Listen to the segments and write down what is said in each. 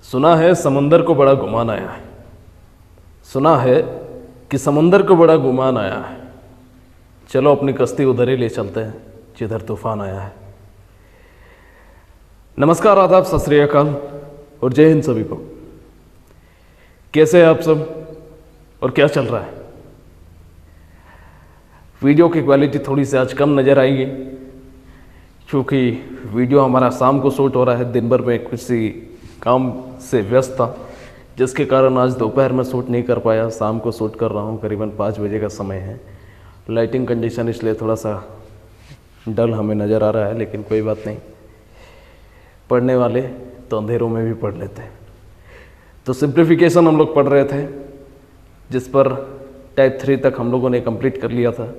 सुना है समुंदर को बड़ा गुमान आया है। सुना है कि समुंदर को बड़ा गुमान आया है। चलो अपनी कश्ती उधर ही ले चलते हैं जिधर तूफान आया है। नमस्कार, आदाब, सत श्री अकाल और जय हिंद सभी को। कैसे हैं आप सब और क्या चल रहा है? वीडियो की क्वालिटी थोड़ी सी आज कम नज़र आएगी क्योंकि वीडियो हमारा शाम को शूट हो रहा है। दिन भर में किसी काम से व्यस्त था जिसके कारण आज दोपहर में शूट नहीं कर पाया। शाम को शूट कर रहा हूँ, करीबन 5 बजे का समय है। लाइटिंग कंडीशन इसलिए थोड़ा सा डल हमें नज़र आ रहा है, लेकिन कोई बात नहीं। पढ़ने वाले तो अंधेरों में भी पढ़ लेते हैं। तो सिंप्लीफिकेशन हम लोग पढ़ रहे थे, जिस पर टाइप 3 तक हम लोगों ने कंप्लीट कर लिया था।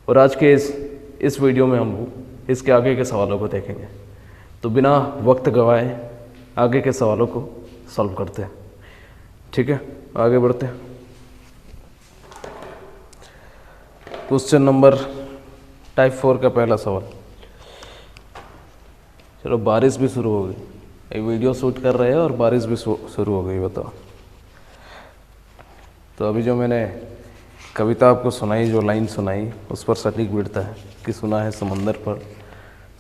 और आज के इस वीडियो में हम लोग इसके आगे के सवालों को देखेंगे। तो बिना वक्त गवाए आगे के सवालों को सॉल्व करते हैं। ठीक है, आगे बढ़ते हैं। क्वेश्चन नंबर टाइप 4 का पहला सवाल। चलो, बारिश भी शुरू हो गई। एक वीडियो शूट कर रहे हैं और बारिश भी शुरू हो गई, बताओ। तो अभी जो मैंने कविता आपको सुनाई, जो लाइन सुनाई, उस पर सटीक बिड़ता है कि सुना है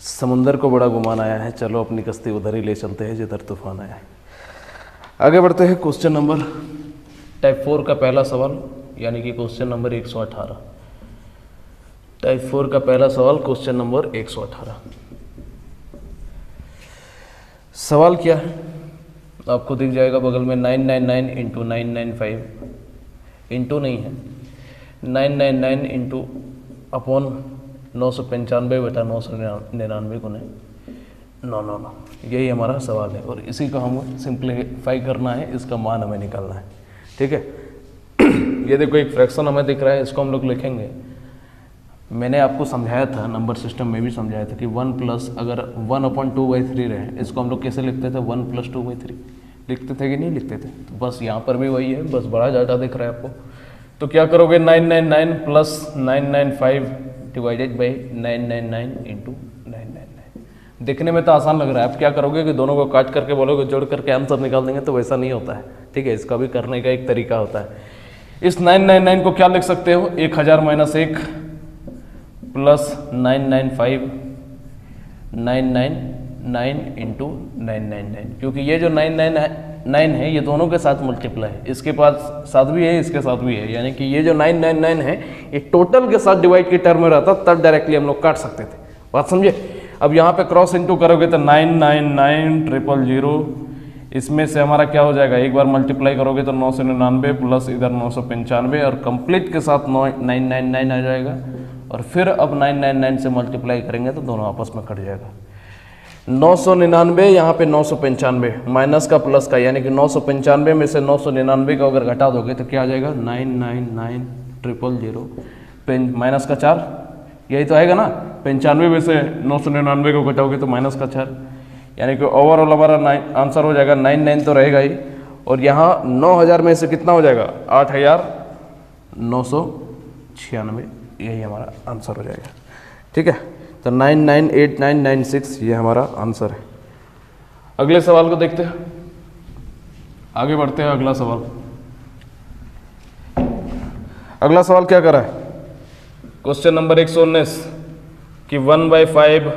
समुंदर को बड़ा गुमान आया है। चलो अपनी कश्ती उधर ही ले चलते हैं जिधर तूफान आया है। आगे बढ़ते हैं। क्वेश्चन नंबर टाइप 4 का पहला सवाल, यानी कि क्वेश्चन नंबर 118। टाइप 4 का पहला सवाल, क्वेश्चन नंबर 118। सवाल क्या है आपको दिख जाएगा बगल में 999 इंटू 995 इंटू नहीं है 999 इंटू अपॉन 995/999 गुने 999। यही हमारा सवाल है और इसी को हम सिंप्लीफाई करना है। इसका मान हमें निकालना है। ठीक है। ये देखो, एक फ्रैक्शन हमें दिख रहा है, इसको हम लोग लिखेंगे। मैंने आपको समझाया था, नंबर सिस्टम में भी समझाया था कि 1 प्लस अगर 1/2/3 रहे, इसको हम लोग कैसे लिखते थे? 1 + 2/3 लिखते थे कि नहीं लिखते थे? तो बस यहाँ पर भी वही है, बस बड़ा ज़्यादा दिख रहा है आपको। तो क्या करोगे? 999 + 995 डिवाइडेड बाई 999 इंटू 999। देखने में तो आसान लग रहा है। आप क्या करोगे कि दोनों को काट करके बोलोगे जोड़ करके आंसर निकाल देंगे, तो वैसा नहीं होता है। ठीक है, इसका भी करने का एक तरीका होता है। इस 999 को क्या लिख सकते हो? 1000 - 1 प्लस 995 999 इंटू 999, क्योंकि ये जो 999 है ये दोनों के साथ मल्टीप्लाई है। इसके पास साथ भी है, इसके साथ भी है, यानी कि ये जो 999 है ये टोटल के साथ डिवाइड के टर्म में रहता, तब डायरेक्टली हम लोग काट सकते थे। बात समझे? अब यहाँ पे क्रॉस इंटू करोगे तो 999,000 इसमें से हमारा क्या हो जाएगा? एक बार मल्टीप्लाई करोगे तो 999 प्लस इधर 995 और कंप्लीट के साथ 999 आ जाएगा। और फिर अब 999 से मल्टीप्लाई करेंगे तो दोनों आपस में कट जाएगा। 999 यहाँ पे 995 माइनस का प्लस का, यानी कि 995 में से 999 का अगर घटा दोगे तो क्या आ जाएगा? 999,000 माइनस का 4, यही तो आएगा ना। 95 में से 999 को घटाओगे तो माइनस का 4, यानी कि ओवरऑल हमारा आंसर हो जाएगा 99 तो रहेगा ही। और यहाँ 9000 में से कितना हो जाएगा? 8996, यही हमारा आंसर हो जाएगा। ठीक है, तो 998996 ये हमारा आंसर है। अगले सवाल को देखते हैं, आगे बढ़ते हैं। अगला सवाल क्या करा है? क्वेश्चन नंबर 119 कि 1/5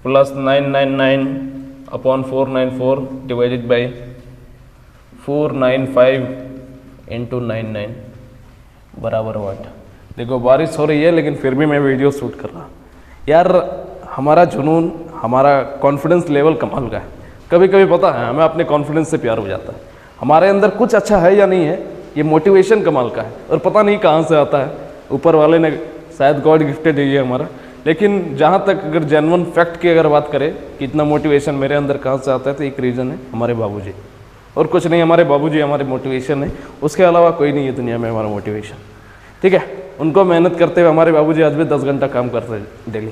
प्लस 999/494 डिवाइडेड बाई 495 इंटू 99 बराबर व्हाट? देखो, बारिश हो रही है लेकिन फिर भी मैं वीडियो शूट कर रहा। यार, हमारा जुनून, हमारा कॉन्फिडेंस लेवल कमाल का है। कभी कभी पता है हमें अपने कॉन्फिडेंस से प्यार हो जाता है। हमारे अंदर कुछ अच्छा है या नहीं है, ये मोटिवेशन कमाल का है और पता नहीं कहाँ से आता है। ऊपर वाले ने शायद गॉड गिफ्टेड है ये हमारा। लेकिन जहाँ तक अगर जेन्युइन फैक्ट की अगर बात करें कि इतना मोटिवेशन मेरे अंदर कहाँ से आता है, तो एक रीज़न है हमारे बाबूजी, और कुछ नहीं। हमारे बाबूजी हमारे मोटिवेशन है, उसके अलावा कोई नहीं है दुनिया में हमारा मोटिवेशन। ठीक है, उनको मेहनत करते हुए हमारे बाबूजी आज भी 10 घंटा काम करते हैं डेली।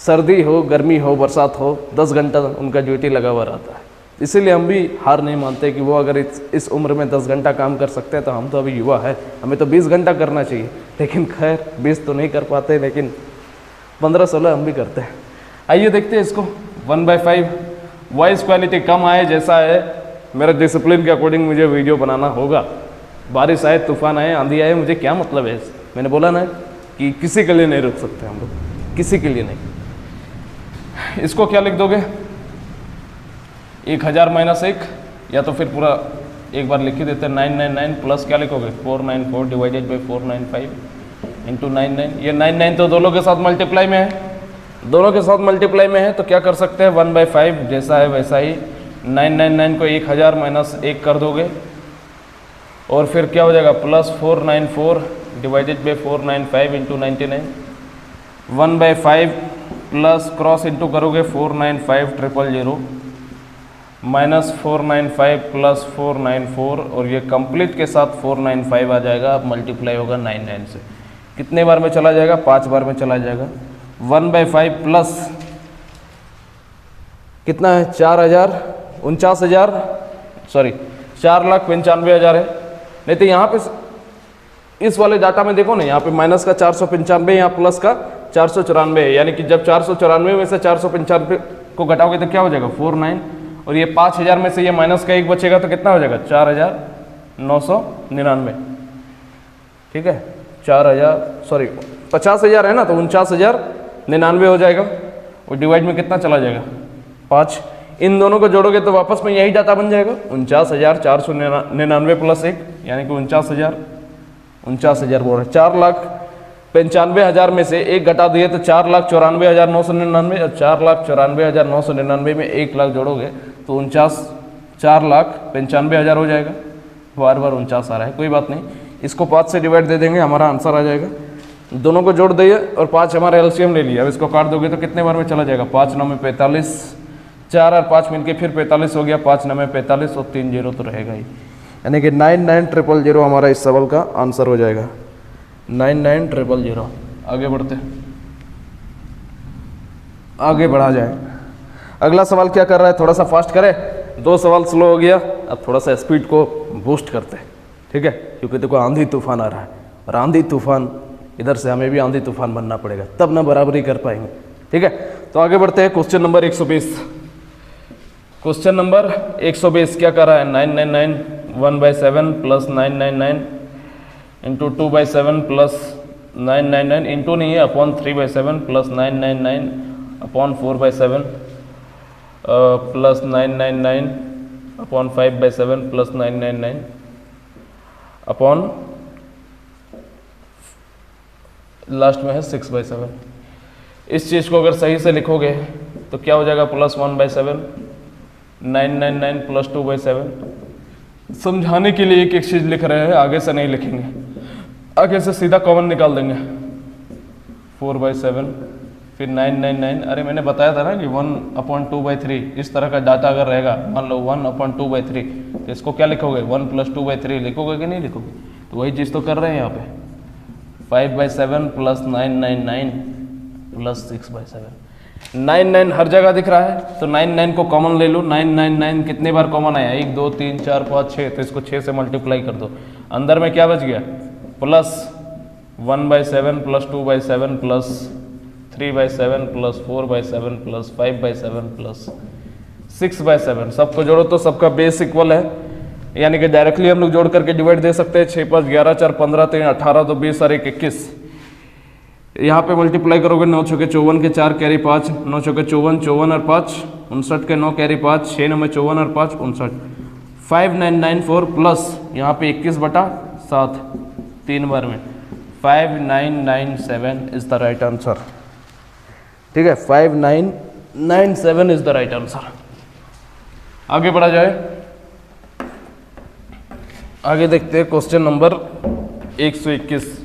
सर्दी हो, गर्मी हो, बरसात हो, 10 घंटा उनका ड्यूटी लगा हुआ रहता है। इसीलिए हम भी हार नहीं मानते कि वो अगर इस उम्र में 10 घंटा काम कर सकते हैं तो हम तो अभी युवा है, हमें तो 20 घंटा करना चाहिए। लेकिन खैर 20 तो नहीं कर पाते, लेकिन 15-16 हम भी करते हैं। आइए देखते हैं इसको। 1/5 वॉइस क्वालिटी कम आए जैसा है, मेरे डिसिप्लिन के अकॉर्डिंग मुझे वीडियो बनाना होगा। बारिश आए, तूफान आए, आंधी आए, मुझे क्या मतलब है इससे? मैंने बोला ना कि किसी के लिए नहीं रुक सकते हम लोग, किसी के लिए नहीं। इसको क्या लिख दोगे? 1000 माइनस 1, या तो फिर पूरा एक बार लिख ही देते हैं 999 प्लस क्या लिखोगे 494 डिवाइडेड बाई 495 इंटू 99। ये 99 तो दोनों के साथ मल्टीप्लाई में है, दोनों के साथ मल्टीप्लाई में है, तो क्या कर सकते हैं 1/5 जैसा है वैसा ही 999 को 1000 माइनस 1 कर दोगे और फिर क्या हो जाएगा plus 494 divided by 495 into 99। 1/5 plus cross into करोगे 495,000 माइनस 495 प्लस 494 और ये कंप्लीट के साथ 495 आ जाएगा। अब मल्टीप्लाई होगा 99 से, कितने बार में चला जाएगा? 5 बार में चला जाएगा। 1/5 प्लस कितना है 4,49,000 सॉरी 4,95,000 है। नहीं तो यहाँ पे इस वाले डाटा में देखो ना, यहाँ पे माइनस का 495, यहाँ प्लस का 494 है, यानी कि जब 494 में से 495 को घटाओगे तो क्या हो जाएगा 49 और ये 5,000 में से ये माइनस का 1 बचेगा तो कितना हो जाएगा 4,999। ठीक है 50,000 है ना, तो 49,099 हो जाएगा और डिवाइड में कितना चला जाएगा 5। इन दोनों को जोड़ोगे तो वापस में यही डाटा बन जाएगा 49,499 प्लस 1 यानी कि 49,000 बोल रहे 4,95,000 में से 1 घटा दिए तो 4,94,999 और 4,94,999 में 1 लाख जोड़ोगे तो 4,95,000 हो जाएगा। बार बार 49 आ रहा है, कोई बात नहीं, इसको 5 से डिवाइड दे देंगे, हमारा आंसर आ जाएगा। दोनों को जोड़ दिए और 5 हमारा एलसीएम ले लिया। अब इसको काट दोगे तो कितने बार में चला जाएगा 5 9 में 45, 4 और 5 मिलके फिर 45 हो गया, 5 9 में 45 और 3 0 तो रहेगा ही, यानी कि 99,000 हमारा इस सवाल का आंसर हो जाएगा। 99,000। आगे बढ़ते, आगे बढ़ा जाए। अगला सवाल क्या कर रहा है, थोड़ा सा फास्ट करें, 2 सवाल स्लो हो गया, अब थोड़ा सा स्पीड को बूस्ट करते हैं। ठीक है, क्योंकि देखो आंधी तूफान आ रहा है और आंधी तूफान इधर से हमें भी आंधी तूफान बनना पड़ेगा, तब ना बराबरी कर पाएंगे। ठीक है, तो आगे बढ़ते हैं। क्वेश्चन नंबर 120, क्वेश्चन नंबर 120 क्या कर रहा है 999 1/7 प्लस 999 इंटू 2/7 प्लस 999 इंटू नहीं है upon 3/7 plus 999 upon 4/7 plus 999 upon 5/7 plus 999 upon last में है 6/7। इस चीज़ को अगर सही से लिखोगे तो क्या हो जाएगा प्लस 1/7 999 प्लस 2/7। समझाने के लिए एक एक चीज़ लिख रहे हैं, आगे से नहीं लिखेंगे, आगे से सीधा कॉमन निकाल देंगे 4/7 फिर 999। अरे मैंने बताया था ना कि 1/2/3 इस तरह का डाटा अगर रहेगा, मान लो 1/2/3 तो इसको क्या लिखोगे 1 + 2/3 लिखोगे कि नहीं लिखोगे? तो वही चीज़ तो कर रहे हैं यहाँ पे 5/7 प्लस 999 प्लस 6/7। 99 हर जगह दिख रहा है तो 99 को कॉमन ले लो। 999 कितने बार कॉमन आया 1 2 3 4 5 6, तो इसको 6 से मल्टीप्लाई कर दो। अंदर में क्या बच गया plus 1/7 plus 2/7 plus 3/7 plus 4/7 plus 5/7 plus 6/7। सबको जोड़ो तो सबका बेस इक्वल है, यानी कि डायरेक्टली हम लोग जोड़ करके डिवाइड दे सकते हैं। 6 5 11 4 15 3 18 तो 20 और 1 21। यहाँ पे मल्टीप्लाई करोगे 9 छके 54 के 4 कैरी 5, 9 छके 54 54 और 5 59 के 9 कैरी 5, 6 9 में 54 और 5 59 5994 प्लस यहाँ पे 21/7 3 बार में 5997 इज द राइट आंसर। ठीक है 5997 इज द राइट आंसर। आगे बढ़ा जाए, आगे देखते हैं क्वेश्चन नंबर 121।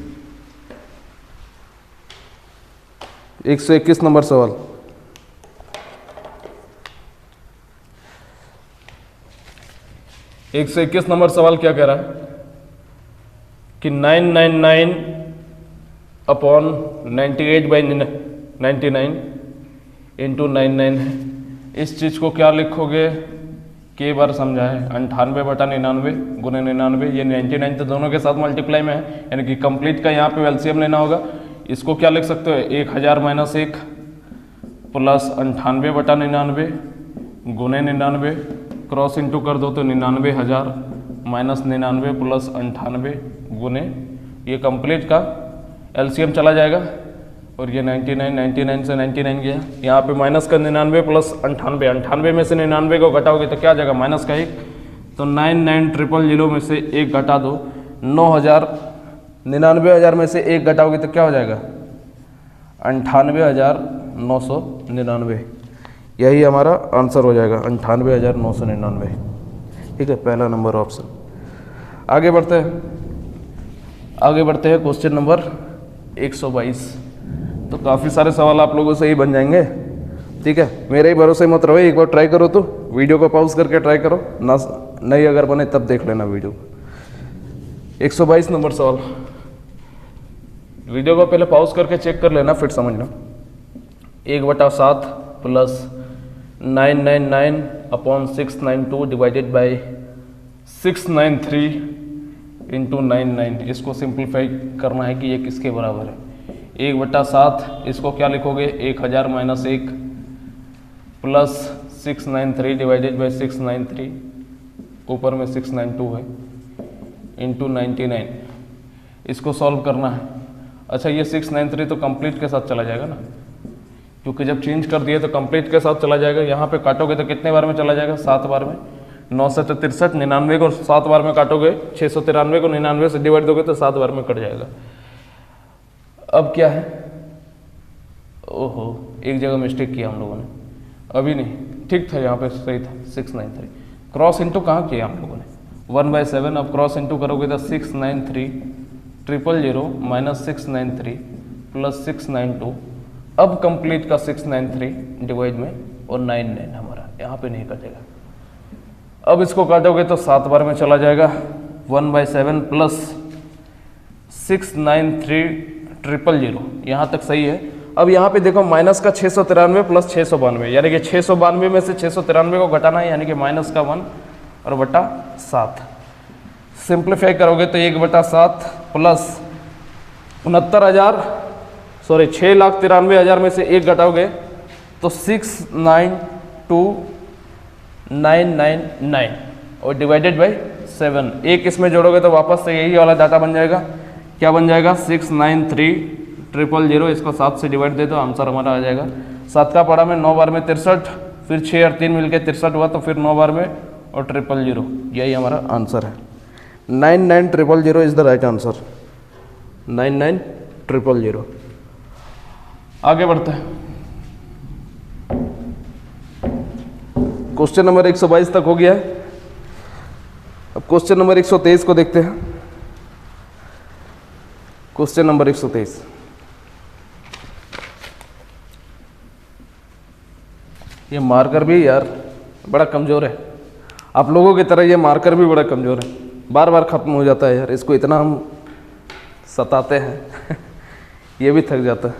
121 नंबर सवाल। एक 121 नंबर सवाल क्या कह रहा है कि 999 अपॉन 98/99 इंटू 99 है। इस चीज़ को क्या लिखोगे, कई बार समझा है 98/99 गुने 99। ये 99 तो दोनों के साथ मल्टीप्लाई में है, यानी कि कंप्लीट का यहाँ पे एलसीएम लेना होगा। इसको क्या लिख सकते हो 1000 - 1 प्लस 98/99 गुने 99, क्रॉस इंटू कर दो तो 99,000 माइनस 99 प्लस 98 गुने, ये कंप्लीट का एलसीएम चला जाएगा और ये 99 से 99 गया, यहाँ पे माइनस का 99 प्लस 98 में से 99 को घटाओगे तो क्या आ जाएगा माइनस का 1, तो 99,000 में से 1 घटा दो, 99,000 में से 1 घटाओगे तो क्या हो जाएगा 98,999, यही हमारा आंसर हो जाएगा 98,999। ठीक है, पहला नंबर ऑप्शन। आगे बढ़ते हैं क्वेश्चन नंबर 122। तो काफ़ी सारे सवाल आप लोगों से ही बन जाएंगे। ठीक है, मेरे ही भरोसे मत रहो, एक बार ट्राई करो, तो वीडियो को पॉज करके ट्राई करो ना, नहीं अगर बने तब देख लेना वीडियो। 122 नंबर सवाल, वीडियो को पहले पॉज करके चेक कर लेना फिर समझना। 1/7 प्लस 999/692 डिवाइडेड बाई 693 इंटू 99, इसको सिंप्लीफाई करना है कि ये किसके बराबर है। 1/7 इसको क्या लिखोगे 1000 माइनस 1 प्लस 693 डिवाइडेड बाई 693, ऊपर में 692 है, इंटू 99, इसको सॉल्व करना है। अच्छा, ये 693 तो कंप्लीट के साथ चला जाएगा ना, क्योंकि जब चेंज कर दिए तो कंप्लीट के साथ चला जाएगा। यहाँ पे काटोगे तो कितने बार में चला जाएगा 7 बार में, 9 से 63, 99 को 7 बार में काटोगे, 693 को 99 से डिवाइड दोगे तो 7 बार में कट जाएगा। अब क्या है, ओहो एक जगह मिस्टेक किया हम लोगों ने, अभी नहीं ठीक था, यहाँ पे सही था 693, क्रॉस इंटू कहाँ किया हम लोगों ने 1/7, अब क्रॉस इंटू करोगे तो 693,000 माइनस 693 प्लस 692, अब कंप्लीट का 693 डिवाइड में और 99 हमारा यहाँ पे नहीं कटेगा। अब इसको काटोगे तो 7 बार में चला जाएगा, 1/7 प्लस 693,000, यहाँ तक सही है। अब यहाँ पे देखो माइनस का 693 प्लस 692, यानी कि 692 में से 693 को घटाना है, यानी कि माइनस का 1 और बटा 7। सिंप्लीफाई करोगे तो 1/7 प्लस 6,93,000 में से 1 घटाओगे तो 692,999 और डिवाइडेड बाई 7, एक इसमें जोड़ोगे तो वापस से यही वाला डाटा बन जाएगा। क्या बन जाएगा 693,000, इसको 7 से डिवाइड दे दो, आंसर हमारा आ जाएगा 7 का पढ़ा में 9 बार में 63, फिर 6 और 3 मिलके 63 हुआ, तो फिर 9 बार में और 000, यही हमारा आंसर है। 99,000 इज द राइट आंसर, 99,000। आगे बढ़ते हैं, क्वेश्चन नंबर 122 तक हो गया है। अब क्वेश्चन नंबर 123 को देखते हैं। क्वेश्चन नंबर 123, ये मार्कर भी यार बड़ा कमज़ोर है, आप लोगों की तरह ये मार्कर भी बड़ा कमज़ोर है, बार बार ख़त्म हो जाता है यार, इसको इतना हम सताते हैं ये भी थक जाता है।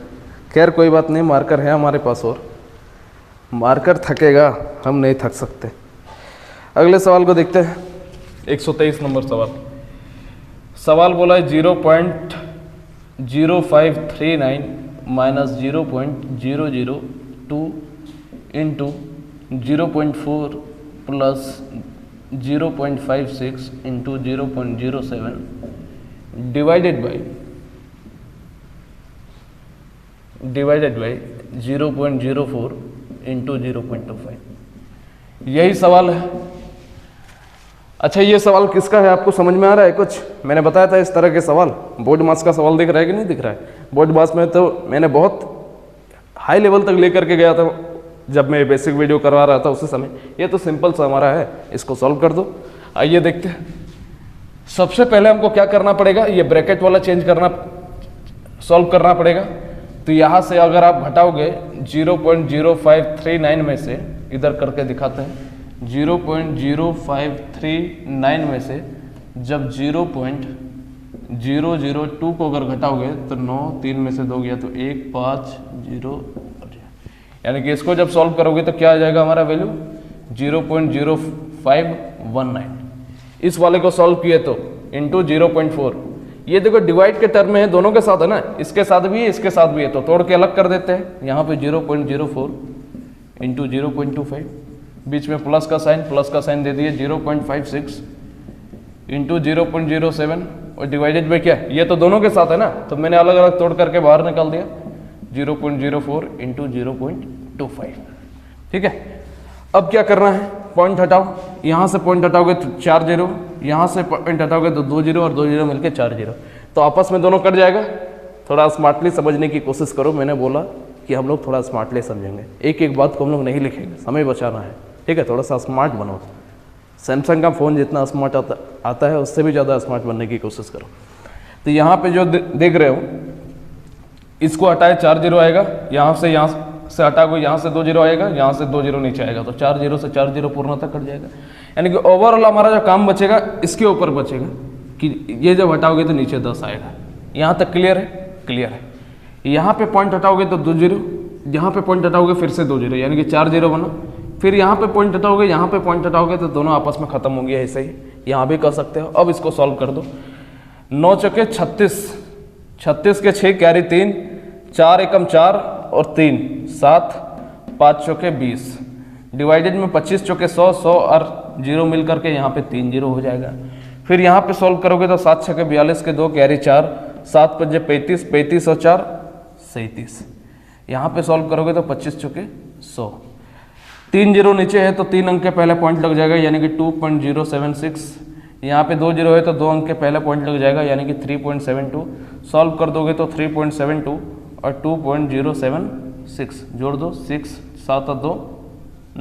खैर कोई बात नहीं, मार्कर है हमारे पास, और मार्कर थकेगा, हम नहीं थक सकते। अगले सवाल को देखते हैं, 123 नंबर सवाल बोला है 0.0539 minus 0.002 into 0.4 plus 0.56 into 0.07 divided by 0.04 into 0.25, यही सवाल है। अच्छा, ये सवाल किसका है आपको समझ में आ रहा है कुछ? मैंने बताया था इस तरह के सवाल, बोर्ड मास का सवाल दिख रहा है कि नहीं दिख रहा है? बोर्ड मास में तो मैंने बहुत हाई लेवल तक लेकर के गया था जब मैं बेसिक वीडियो करवा रहा था उसी समय। ये तो सिंपल सा हमारा है, इसको सॉल्व कर दो। आइए देखते हैं। सबसे पहले हमको क्या करना पड़ेगा, ये ब्रैकेट वाला चेंज करना, सॉल्व करना पड़ेगा। तो यहाँ से अगर आप घटाओगे 0.0539 में से, इधर करके दिखाते हैं, 0.0539 में से जब 0.002 को अगर घटाओगे तो 9, 3 में से 2 गया तो 1, 5, 0, यानी कि इसको जब सॉल्व करोगे तो क्या आ जाएगा हमारा वैल्यू 0.0519। इस वाले को सॉल्व किए तो इंटू 0.4, ये देखो डिवाइड के टर्म में है, दोनों के साथ है ना, इसके साथ भी है इसके साथ भी है, तो तोड़ के अलग कर देते हैं। यहाँ पे 0.04 इंटू 0.25 बीच में प्लस का साइन दे दिए 0.56 इंटू 0.07 और डिवाइडेड बाई क्या, ये तो दोनों के साथ है ना, तो मैंने अलग अलग तोड़ करके बाहर निकाल दिया 0.04 इंटू 0.25। ठीक है, अब क्या करना है, पॉइंट हटाओ, यहाँ से पॉइंट हटाओगे तो 4 0, यहाँ से पॉइंट हटाओगे तो 2 0 और 2 0 मिलके 4 0, तो आपस में दोनों कट जाएगा। थोड़ा स्मार्टली समझने की कोशिश करो, मैंने बोला कि हम लोग थोड़ा स्मार्टली समझेंगे, एक एक बात को हम लोग नहीं लिखेंगे, समय बचाना है। ठीक है, थोड़ा सा स्मार्ट बनो। सैमसंग का फ़ोन जितना स्मार्ट आता है उससे भी ज़्यादा स्मार्ट बनने की कोशिश करो। तो यहाँ पे जो देख रहे हो, इसको हटाए 4 0 आएगा, यहाँ से हटाओगे, यहाँ से 2 0 आएगा, यहाँ से 2 0 नीचे आएगा, तो 4 0 से 4 0 पूर्णतः कट जाएगा। यानी कि ओवरऑल हमारा जो काम बचेगा इसके ऊपर बचेगा कि ये जब हटाओगे तो नीचे 10 आएगा। यहाँ तक क्लियर है? क्लियर है। यहाँ पे पॉइंट हटाओगे तो 2 0, यहाँ पे पॉइंट हटाओगे फिर से 2 0, यानी कि 4 0 बना। फिर यहाँ पे पॉइंट हटाओगे, यहाँ पे पॉइंट हटाओगे तो दोनों आपस में खत्म होंगे, ऐसे ही यहाँ भी कर सकते हो। अब इसको सॉल्व कर दो, 9 चौके 36, 36 के 6 कैरी 3, 4 एकम 4 और 3 7, 5 चौके 20, डिवाइडेड में 25 चौके 100, 100 और 0 मिल करके यहाँ पे 3 0 हो जाएगा। फिर यहाँ पे सॉल्व करोगे तो 7 छके 42 के 2 कैरी 4, 7 पंजे 35, 35 और 4 37। यहाँ पे सॉल्व करोगे तो 25 चौके 100, 3 0 नीचे है तो 3 अंक के पहले पॉइंट लग जाएगा, यानी कि 2.076। यहाँ पे 2 0 है तो 2 अंक के पहले पॉइंट लग जाएगा, यानी कि 3.72। सॉल्व कर दोगे तो 3.72 और 2.076 जोड़ दो, 6 7 और 2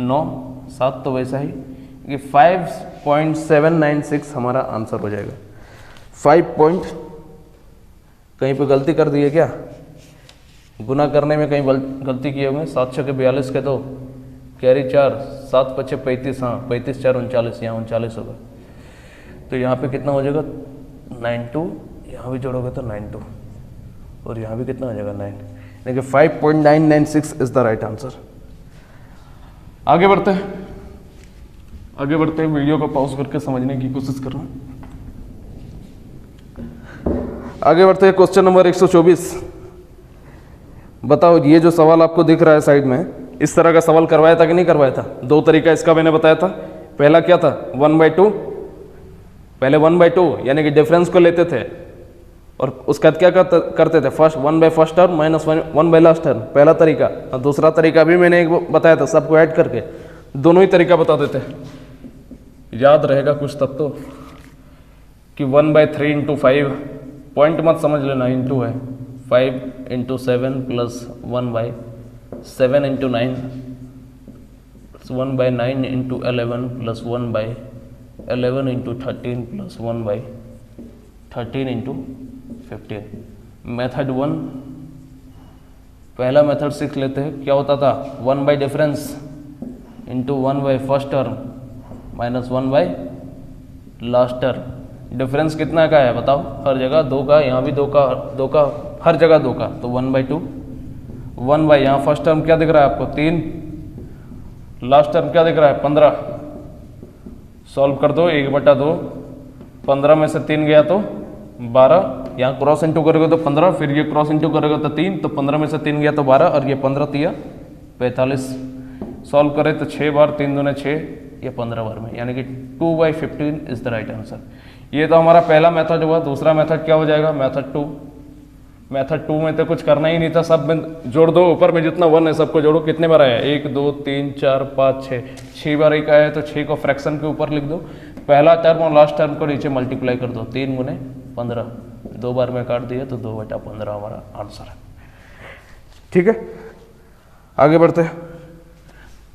9, 7 तो वैसा ही कि 5.796 हमारा आंसर हो जाएगा। 5 कहीं पे गलती कर दी है क्या, गुना करने में कहीं गलती किए होंगे। 7 छके 42 के 2 कैरी 4, 7 पचे 35, हाँ 35 4 39, यहाँ 39 होगा। तो यहाँ पे कितना हो जाएगा 92, यहाँ भी जोड़ोगे तो 92 और यहाँ भी कितना हो जाएगा 9, यानी कि 5.996 इज द राइट आंसर। आगे बढ़ते हैं, वीडियो को पॉज करके समझने की कोशिश कर रहा हूँ। आगे बढ़ते हैं, क्वेश्चन नंबर 124। बताओ, ये जो सवाल आपको दिख रहा है साइड में, इस तरह का सवाल करवाया था कि नहीं करवाया था? 2 तरीका इसका मैंने बताया था। पहला क्या था, 1/2, पहले 1/2 यानी कि डिफरेंस को लेते थे और उसका क्या करते थे, first 1/फर्स्ट term minus one by last term, पहला तरीका। और दूसरा तरीका भी मैंने एक बताया था, सबको ऐड करके, दोनों ही तरीका बता देते हैं, याद रहेगा कुछ तब तो, कि 1/3 इंटू 5, पॉइंट मत समझ लेना, इंटू है, 5 into 7 plus 1/7 into 9, 1/9 into 11 plus 1/11 into 13 plus 1/13 into 15। Method 1, पहला मेथड सीख लेते हैं। क्या होता था, 1 difference into one by first term minus one by last term. Difference कितना का है बताओ, हर जगह 2 का, यहाँ भी 2 का, हर जगह 2 का, तो 1/2। 1 यहाँ फर्स्ट टर्म क्या दिख रहा है आपको 3, लास्ट टर्म क्या दिख रहा है 15। सॉल्व कर दो, 1/2, 15 में से 3 गया तो 12, यहाँ क्रॉस इंटू करोगे तो 15, फिर ये क्रॉस इंटू करोगे तो 3, तो 15 में से 3 गया तो 12 और ये 15 3 45। सॉल्व करें तो 6 बार, 3 दूने 6, ये 15 बार में, यानी कि 2/15 इज द राइट आंसर। ये तो हमारा पहला मेथड हुआ। दूसरा मेथड क्या हो जाएगा, मेथड 2। मेथड 2 में तो कुछ करना ही नहीं था, सब में जोड़ दो, ऊपर में जितना 1 है सबको जोड़ो। कितने बार आया, 1 2 3 4 5 6, 6 बार एक आया, तो 6 को फ्रैक्शन के ऊपर लिख दो, पहला टर्म और लास्ट टर्म को नीचे मल्टीप्लाई कर दो, 3 गुने 15, 2 बार में काट दिया तो 2/15 हमारा आंसर है। ठीक है, आगे बढ़ते हैं,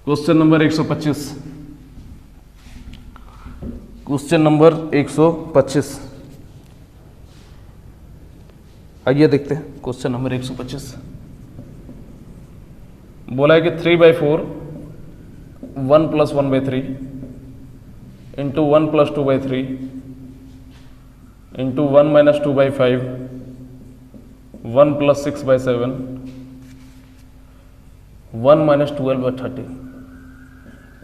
क्वेश्चन नंबर 125। क्वेश्चन नंबर 125, आइए देखते हैं क्वेश्चन नंबर 125। बोला है कि 3/4 1 + 1/3 इंटू 1 + 2/3 इंटू 1 - 2/5 1 + 6/7 1 - 12/30।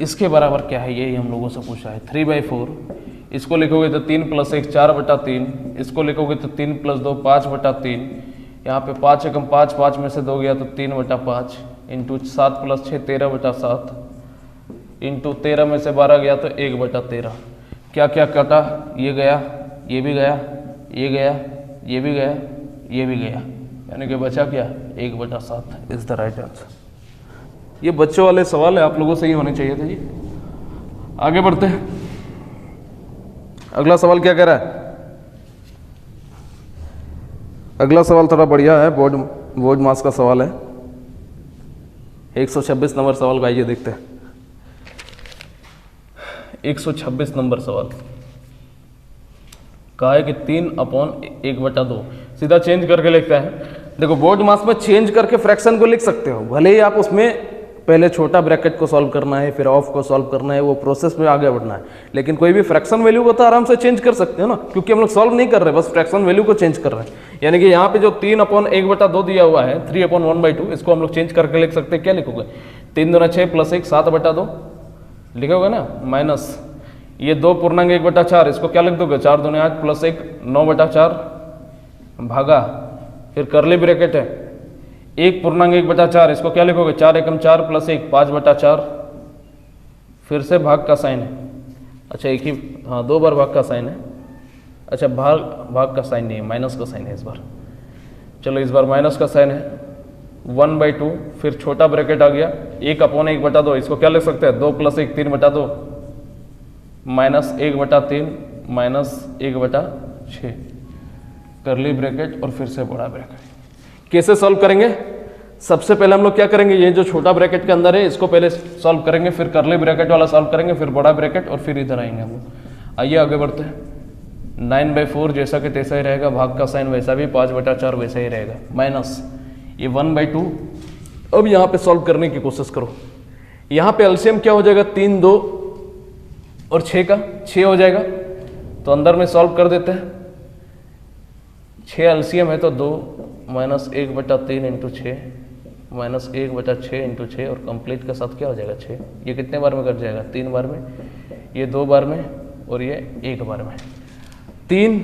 इसके बराबर क्या है, ये हम लोगों से पूछा है। 3/4, इसको लिखोगे तो 3 + 1 4/3, इसको लिखोगे तो 3 + 2 5/3, यहाँ पे 5 एकम 5, 5 में से 2 गया तो 3/5 इंटू 7 + 6 13/7, इंटू 13 में से 12 गया तो 1/13। क्या क्या कटा, ये गया, ये भी गया, ये गया, ये भी गया, ये भी गया, यानी कि बचा क्या 1/7 इज द राइट आंसर। ये बच्चों वाले सवाल है, आप लोगों से ही होने चाहिए थे जी। आगे बढ़ते हैं, अगला सवाल क्या कह रहा है। अगला सवाल थोड़ा बढ़िया है, बोर्ड मास का सवाल है, 126 नंबर सवाल का। आइए देखते हैं 126 नंबर सवाल कहा है कि 3/1/2 सीधा चेंज करके लिखता है। देखो बोर्ड मास में चेंज करके फ्रैक्शन को लिख सकते हो, भले ही आप उसमें पहले छोटा ब्रैकेट को सॉल्व करना है, फिर ऑफ को सॉल्व करना है, वो प्रोसेस में आगे बढ़ना है, लेकिन कोई भी फ्रैक्शन वैल्यू को तो आराम से चेंज कर सकते हो ना, क्योंकि हम लोग सॉल्व नहीं कर रहे, बस फ्रैक्शन वैल्यू को चेंज कर रहे हैं। यानी कि यहाँ पे जो 3/1/2 दिया हुआ है 3/1/2, इसको हम लोग चेंज करके लिख सकते हैं। क्या लिखोगे, 3 दूना 6 प्लस 1 7/2 लिखोगे ना, माइनस ये 2.1/4, इसको क्या लिख दोगे 4 दूने 8 प्लस 1 9/4 भागा, फिर करली ब्रैकेट है 1.1/4, इसको क्या लिखोगे 4 एकम 4 प्लस 1 5/4, फिर से भाग का साइन है। अच्छा एक ही, हाँ 2 बार भाग का साइन है। अच्छा भाग का साइन नहीं है, माइनस का साइन है इस बार। चलो इस बार माइनस का साइन है, 1/2, फिर छोटा ब्रैकेट आ गया 1/1/2, इसको क्या लिख सकते हैं 2 प्लस 1 3/2 माइनस 1/3 माइनस 1/6 करली ब्रैकेट और फिर से बड़ा ब्रैकेट। कैसे सॉल्व करेंगे, सबसे पहले हम लोग क्या करेंगे, ये जो छोटा ब्रैकेट के अंदर है इसको पहले सॉल्व करेंगे, फिर करली ब्रैकेट वाला सॉल्व करेंगे, फिर बड़ा ब्रैकेट और फिर इधर आएंगे हम लोग। आइए आगे बढ़ते हैं। 9/4 जैसा कि तैसा ही रहेगा, भाग का साइन वैसा भी, 5/4 वैसा ही रहेगा, माइनस ये 1/2। अब यहाँ पे सॉल्व करने की कोशिश करो, यहाँ पे एलसीएम क्या हो जाएगा 3 2 और 6 का 6 हो जाएगा, तो अंदर में सॉल्व कर देते हैं। 6 एलसीएम है तो 2 माइनस 1/3 इंटू 6 माइनस 1/6 इंटू 6 और कंप्लीट के साथ क्या हो जाएगा 6। ये कितने बार में कट जाएगा 3 बार में, ये 2 बार में और ये 1 बार में। 3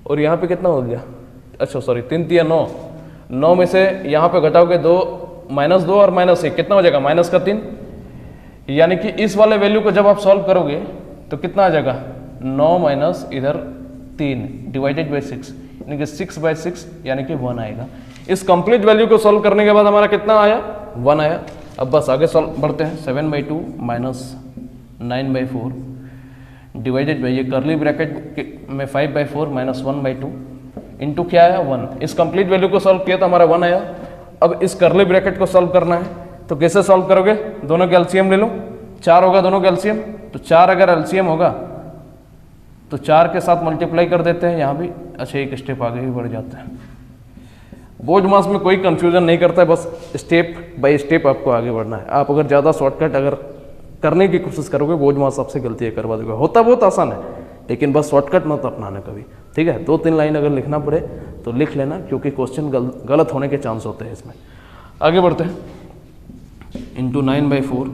और यहाँ पे कितना हो गया, अच्छा सॉरी 3 3 9, 9 में से यहाँ पे घटाओगे 2 -2 और -1 कितना हो जाएगा माइनस का 3। यानी कि इस वाले वैल्यू को जब आप सॉल्व करोगे तो कितना आ जाएगा 9 माइनस इधर 3 डिवाइडेड बाई 6, यानी कि 6/6 यानी कि 1 आएगा। इस कंप्लीट वैल्यू को सॉल्व करने के बाद हमारा कितना आया 1 आया। अब बस आगे सॉल्व बढ़ते हैं। 7/2 माइनस 9/4 डिवाइडेड बाई ये करली ब्रैकेट में 5/4 माइनस 1/2 इंटू क्या आया 1। इस कंप्लीट वैल्यू को सॉल्व किया तो हमारा 1 आया। अब इस करली ब्रैकेट को सॉल्व करना है, तो कैसे सॉल्व करोगे, दोनों के एलसीएम ले लो, 4 होगा दोनों का एलसीएम, तो 4 अगर एलसीएम होगा तो 4 के साथ मल्टीप्लाई कर देते हैं यहाँ भी। अच्छा एक स्टेप आगे भी बढ़ जाते हैं। बोर्ड मास में कोई कंफ्यूजन नहीं करता है, बस स्टेप बाय स्टेप आपको आगे बढ़ना है। आप अगर ज़्यादा शॉर्टकट अगर करने की कोशिश करोगे बोर्ड मास आपसे गलतियाँ करवा देगा। होता बहुत आसान है, लेकिन बस शॉर्टकट मत अपनाना कभी, ठीक है। 2-3 लाइन अगर लिखना पड़े तो लिख लेना, क्योंकि क्वेश्चन गलत होने के चांस होते हैं इसमें। आगे बढ़ते हैं। इंटू 9/4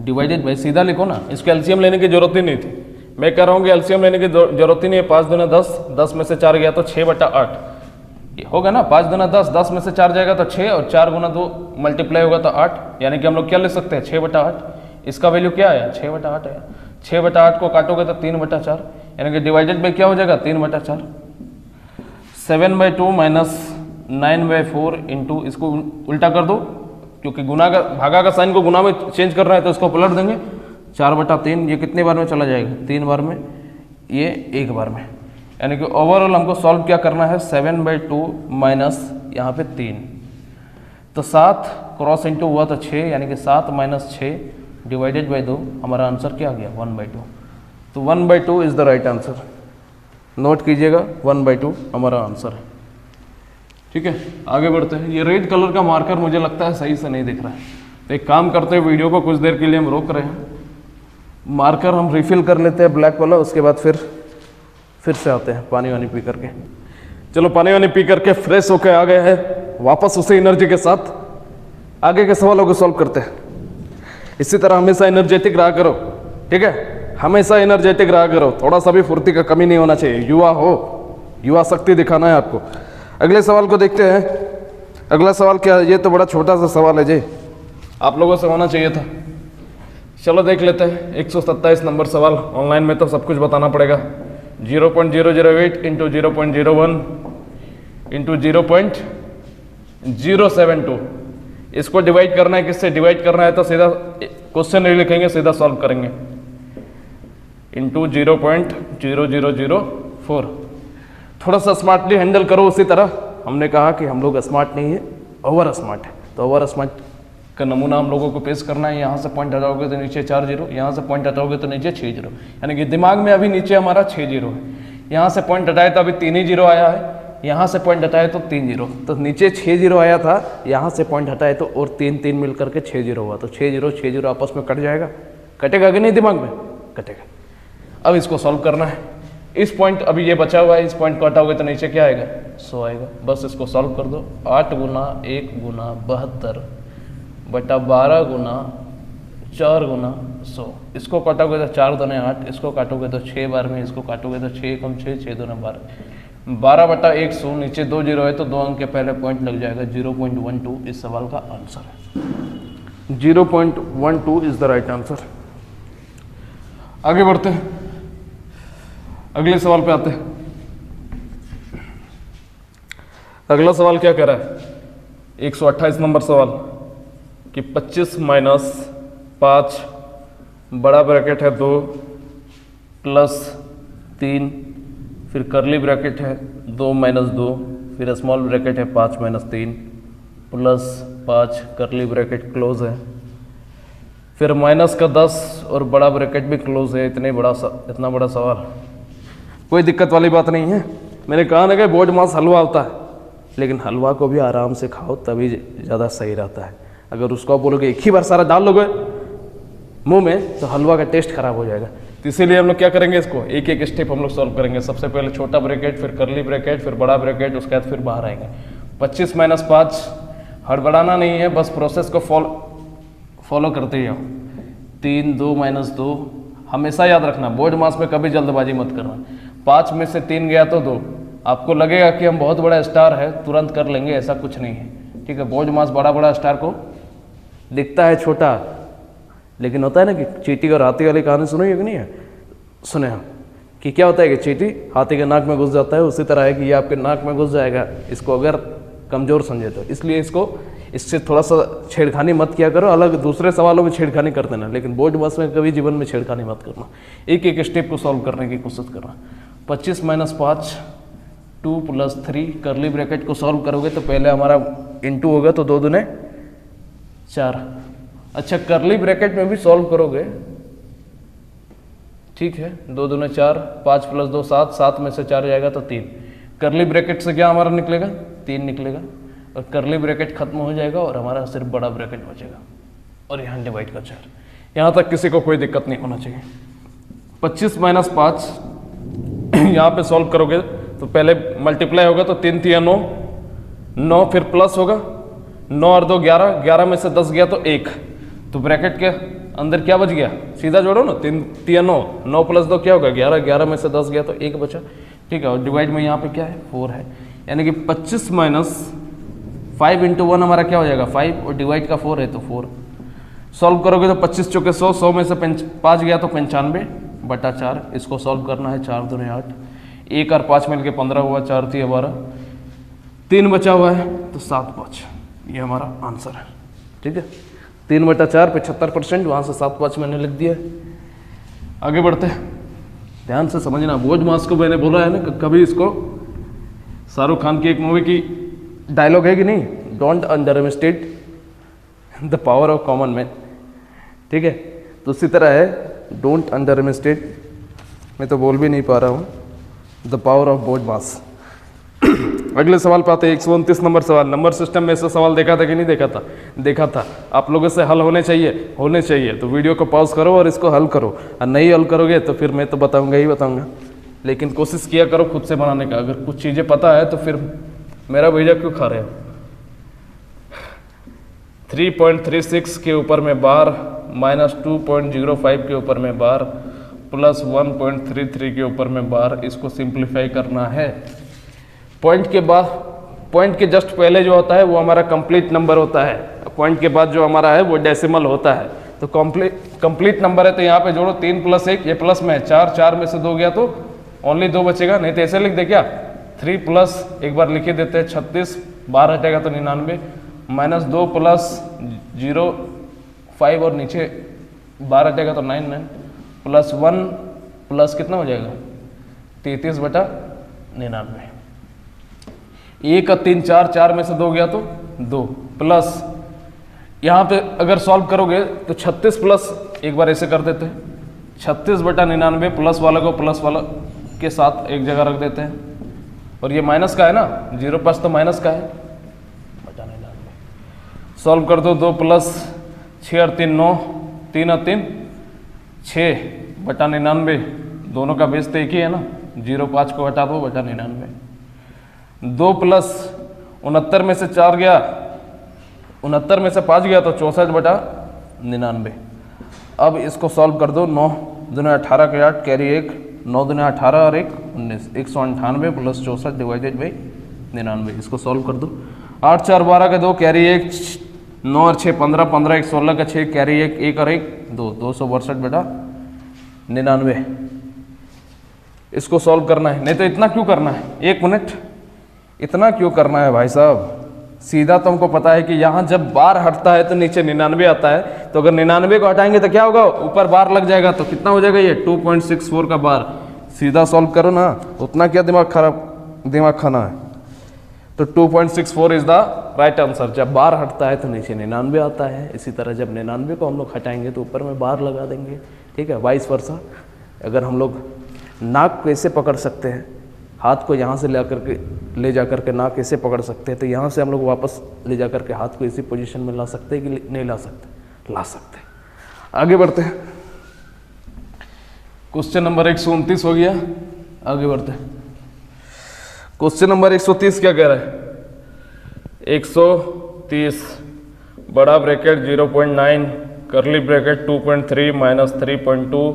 डिवाइडेड बाई, सीधा लिखो ना, इसके एलसीएम लेने की जरूरत ही नहीं थी। मैं कह रहा हूँ कि एलसीएम लेने की जरूरत ही नहीं है। 5 दूना 10, 10 में से 4 गया तो 6/8 होगा ना। 5 दूना 10, 10 में से 4 जाएगा तो 6 और 4 गुना 2 मल्टीप्लाई होगा तो 8, यानी कि हम लोग क्या लिख सकते हैं 6/8। इसका वैल्यू क्या आया 6/8 आया। 6/8 को काटोगे तो 3/4, यानी कि डिवाइडेड बाई क्या हो जाएगा 3/4। 7/2 माइनस 9/4 इंटू, इसको उल्टा कर दो, क्योंकि गुना का भागा का साइन को गुना में चेंज कर रहा है तो इसको पलट देंगे। 4/3 ये कितने बार में चला जाएगा 3 बार में, ये 1 बार में, यानी कि ओवरऑल हमको सॉल्व क्या करना है 7/2 माइनस यहाँ पे 3, तो 7 क्रॉस इंटू हुआ तो 6, यानी कि 7 माइनस 6 डिवाइडेड बाई 2, हमारा आंसर क्या आ गया 1/2। तो 1/2 is the right answer. Note कीजिएगा 1/2 हमारा आंसर है, ठीक है। आगे बढ़ते हैं। ये रेड कलर का मार्कर मुझे लगता है सही से नहीं दिख रहा है, तो एक काम करते हैं, वीडियो को कुछ देर के लिए हम रोक रहे हैं, मार्कर हम रिफिल कर लेते हैं ब्लैक वाला, उसके बाद फिर से आते हैं पानी वानी पी करके। चलो पानी वानी पी करके फ्रेश होकर आ गए हैं वापस उसी एनर्जी के साथ आगे के सवालों को सॉल्व करते हैं। इसी तरह हमेशा एनर्जेटिक रहा करो, ठीक है, हमेशा एनर्जेटिक रहा करो, थोड़ा सा भी फुर्ती का कमी नहीं होना चाहिए। युवा हो, युवा शक्ति दिखाना है आपको। अगले सवाल को देखते हैं। अगला सवाल क्या है, ये तो बड़ा छोटा सा सवाल है जी, आप लोगों से होना चाहिए था। चलो देख लेते हैं 127 नंबर सवाल। ऑनलाइन में तो सब कुछ बताना पड़ेगा। 0.008 इंटू 0.01 इंटू 0.072, इसको डिवाइड करना है। किससे डिवाइड करना है? तो सीधा क्वेश्चन नहीं लिखेंगे, सीधा सॉल्व करेंगे। इंटू 0.0004। थोड़ा सा स्मार्टली हैंडल करो। उसी तरह हमने कहा कि हम लोग स्मार्ट नहीं है, ओवर स्मार्ट है, तो ओवर स्मार्ट का नमूना हम लोगों को पेश करना है। यहाँ से पॉइंट हटाओगे तो नीचे 4 जीरो, यहाँ से पॉइंट हटाओगे तो नीचे 6 जीरो, यानी कि दिमाग में अभी नीचे हमारा 6 जीरो है। यहाँ से पॉइंट हटाए तो अभी 3 ही जीरो आया है, यहाँ से पॉइंट हटाए तो 3 जीरो, तो नीचे 6 जीरो आया था, यहाँ से पॉइंट हटाए तो और 3 मिल करके 6 जीरो हुआ, तो 6 जीरो आपस में कट जाएगा। कटेगा कि नहीं? दिमाग में कटेगा। अब इसको सॉल्व करना है। इस पॉइंट अभी ये बचा हुआ है, इस पॉइंट को हटाओगे तो नीचे क्या आएगा? 100 आएगा। बस इसको सॉल्व कर दो। 8 गुना 1 गुना 72 बटा 12 गुना 4 गुना 100। इसको काटोगे तो 4 दूने 8, इसको काटोगे तो 6 बार में, इसको काटोगे तो 6 कम 6, 6 दूने 12, 12 बटा 100। नीचे 2 जीरो है तो 2 अंक के पहले पॉइंट लग जाएगा। 0.12 इस सवाल का आंसर है। 0.12 इज द राइट आंसर। आगे बढ़ते हैं, अगले सवाल पे आते हैं। अगला सवाल क्या कह रहा है? 128 नंबर सवाल कि 25 माइनस 5 बड़ा ब्रैकेट है 2 प्लस 3, फिर करली ब्रैकेट है 2 माइनस 2, फिर स्मॉल ब्रैकेट है 5 माइनस 3 प्लस 5 करली ब्रैकेट क्लोज है, फिर माइनस का 10 और बड़ा ब्रैकेट भी क्लोज है। इतना बड़ा सवाल, कोई दिक्कत वाली बात नहीं है। मैंने कहा ना कि बोर्ड मास हलवा होता है, लेकिन हलवा को भी आराम से खाओ तभी ज़्यादा सही रहता है। अगर उसको आप बोलोगे एक ही बार सारा डाल लोगे मुंह में, तो हलवा का टेस्ट खराब हो जाएगा। तो इसीलिए हम लोग क्या करेंगे, इसको एक एक स्टेप हम लोग सॉल्व करेंगे। सबसे पहले छोटा ब्रैकेट, फिर करली ब्रैकेट, फिर बड़ा ब्रैकेट, उसके बाद फिर बाहर आएंगे। 25 माइनस 5, हड़बड़ाना नहीं है, बस प्रोसेस को फॉलो करते ही आओ। 3 2 माइनस 2, हमेशा याद रखना बोर्ड मास में कभी जल्दबाजी मत करना। 5 में से 3 गया तो 2, आपको लगेगा कि हम बहुत बड़ा स्टार है तुरंत कर लेंगे, ऐसा कुछ नहीं है। ठीक है, बोर्ड मास बड़ा स्टार को दिखता है छोटा, लेकिन होता है ना कि चींटी और हाथी वाली कहानी सुनी है कि नहीं है? सुने हम कि क्या होता है कि चींटी हाथी के नाक में घुस जाता है, उसी तरह है कि ये आपके नाक में घुस जाएगा इसको अगर कमज़ोर समझे तो। इसलिए इससे थोड़ा सा छेड़खानी मत किया करो। अलग दूसरे सवालों में छेड़खानी कर देना, लेकिन बोर्ड मास में कभी जीवन में छेड़खानी मत करना। एक एक स्टेप को सॉल्व करने की कोशिश करना। 25 माइनस 5 2 प्लस 3, करली ब्रैकेट को सॉल्व करोगे तो पहले हमारा इंटू होगा तो 2 दूने 4। अच्छा, करली ब्रैकेट में भी सॉल्व करोगे, ठीक है, 2 दूने 4, 5 प्लस 2 7, 7 में से 4 जाएगा तो 3। करली ब्रैकेट से क्या हमारा निकलेगा? 3 निकलेगा, और करली ब्रैकेट खत्म हो जाएगा और हमारा सिर्फ बड़ा ब्रैकेट बचेगा, और यहाँ डिवाइड का 4। यहाँ तक किसी को कोई दिक्कत नहीं होना चाहिए। 25 माइनस 5 यहाँ पे सॉल्व करोगे तो पहले मल्टीप्लाई होगा तो 3 3 9, 9 फिर प्लस होगा, 9 और 2 11, 11 में से 10 गया तो 1, तो ब्रैकेट के अंदर क्या बच गया? सीधा जोड़ो ना, 3 3 9, 9 प्लस 2 क्या होगा? 11, 11 में से 10 गया तो 1 बचा। ठीक है, और डिवाइड में यहाँ पे क्या है? 4 है, यानी कि 25 माइनस 5 इंटू 1 हमारा क्या हो जाएगा? 5, और डिवाइड का 4 है तो 4। सॉल्व करोगे तो 25 चौके 100, 100 में से 5 गया तो 95 बटा 4। इसको सॉल्व करना है। 4 दूने 8, 1 और 5 मिलके 15 हुआ, 4 3 12, 3 बचा हुआ है तो 7 5, ये हमारा आंसर है। ठीक है, 3 बटा 4 75%, वहाँ से 7 5 मैंने लिख दिया। आगे बढ़ते हैं, ध्यान से समझना। बोर्ड मास को मैंने बोला है ना, कभी इसको, शाहरुख खान की एक मूवी की डायलॉग है कि नहीं, don't under estimate the power of common man. ठीक है, तो उसी तरह है, डोंट अंडर एस्टिमेट, मैं तो बोल भी नहीं पा रहा हूँ, द पावर ऑफ बोर्ड मास। अगले सवाल पे आते हैं, 129 नंबर सवाल। नंबर सिस्टम में ऐसा सवाल देखा था कि नहीं देखा था? देखा था। आप लोगों से हल होने चाहिए। तो वीडियो को पॉज करो और इसको हल करो, और नहीं हल करोगे तो फिर मैं तो बताऊंगा, लेकिन कोशिश किया करो खुद से बनाने का। अगर कुछ चीज़ें पता है तो फिर मेरा भैया क्यों खा रहे हो? 3.36 के ऊपर में बार, माइनस 2.05 के ऊपर में बार, प्लस 1.33 के ऊपर में बार, इसको सिंप्लीफाई करना है। पॉइंट के जस्ट पहले जो होता है वो हमारा कंप्लीट नंबर होता है, पॉइंट के बाद जो हमारा है वो डेसिमल होता है। तो तो कंप्लीट नंबर है तो यहाँ पे जोड़ो 3 + 1, ये प्लस में 4, 4 में से 2 गया तो ओनली 2 बचेगा, नहीं तो ऐसे लिख दे क्या 3 प्लस एक बार लिखे देते हैं 36, 12 हटेगा तो 99, -2 प्लस 0 5 और नीचे 12 हटेगा तो 99 प्लस 1 प्लस कितना हो जाएगा 33/99। 1 का 3 4, 4 में से 2 गया तो 2 प्लस यहाँ पे अगर सॉल्व करोगे तो 36 प्लस एक बार ऐसे कर देते हैं 36/99 प्लस वाला को प्लस वाला के साथ एक जगह रख देते हैं और ये माइनस का है ना 0 पास तो माइनस का है बटा 99। सॉल्व कर दो 2 प्लस 6 और 3 9, 3 और 3 6/99 दोनों का बेस तो एक ही है ना 0 5 को हटा दो बटा 99। 2 प्लस 69 में से 4 गया 69 में से 5 गया तो 64/99। अब इसको सॉल्व कर दो 9 दूनी 18 के 8 कैरी 1 9 दूनी 18 और 1 19 198 प्लस 64 डिवाइडेड बाई 99। इसको सॉल्व कर दो 8 4 12 के 2 कैरी 1 9 और 6 15 15 1 16 का 6 कैरी 1 1 और 1 2 262/99। इसको सॉल्व करना है, नहीं तो इतना क्यों करना है 1 मिनट, इतना क्यों करना है भाई साहब। सीधा तो हमको पता है कि यहाँ जब बार हटता है तो नीचे 99 आता है, तो अगर 99 को हटाएंगे तो क्या होगा ऊपर बार लग जाएगा, तो कितना हो जाएगा ये 2.64 का बार। सीधा सॉल्व करो ना, उतना क्या दिमाग खाना है। तो 2.64 इज द राइट आंसर। जब बार हटता है तो नीचे 99 आता है, इसी तरह जब 99 को हम लोग हटाएंगे तो ऊपर में बार लगा देंगे, ठीक है। वाइस वर्सा अगर हम लोग नाक को ऐसे पकड़ सकते हैं, हाथ को यहाँ से ले जा करके नाक ऐसे पकड़ सकते हैं, तो यहाँ से हम लोग वापस ले जा करके हाथ को इसी पोजीशन में ला सकते हैं कि नहीं ला सकते, ला सकते हैं। आगे बढ़ते हैं, क्वेश्चन नंबर 129 हो गया, आगे बढ़ते हैं। क्वेश्चन नंबर 130 क्या कह रहा है 130 बड़ा ब्रैकेट 0.9 करली ब्रैकेट 2.3 माइनस 3.2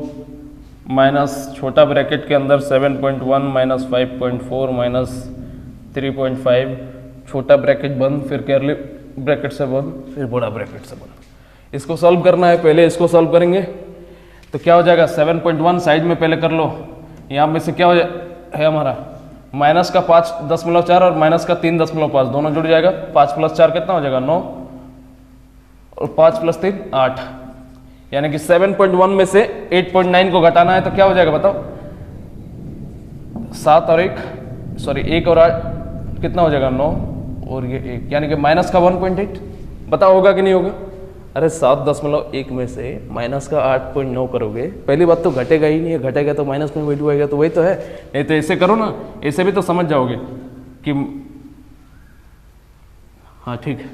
माइनस छोटा ब्रैकेट के अंदर 7.1 माइनस 5.4 माइनस 3.5 छोटा ब्रैकेट बंद, फिर करली ब्रैकेट से बंद, फिर बड़ा ब्रैकेट से बंद। इसको सॉल्व करना है, पहले इसको सॉल्व करेंगे तो क्या हो जाएगा 7.1 साइड में पहले कर लो। यहाँ में से क्या हो है हमारा माइनस का 5.4 और माइनस का 3.5 दोनों जुड़ जाएगा। 5 + 4 कितना हो जाएगा 9 और 5 + 3 8, यानी कि 7.1 में से 8.9 को घटाना है तो क्या हो जाएगा बताओ 7 और 1 और 8 कितना हो जाएगा 9 और ये 1, यानी कि माइनस का 1.8। बताओ होगा कि नहीं होगा। अरे 7.1 में से माइनस का 8.9 करोगे, पहली बात तो घटेगा ही नहीं है, घटेगा तो माइनस में वैल्यू आएगा, तो वही तो है। नहीं तो ऐसे करो ना, ऐसे भी तो समझ जाओगे कि हाँ ठीक है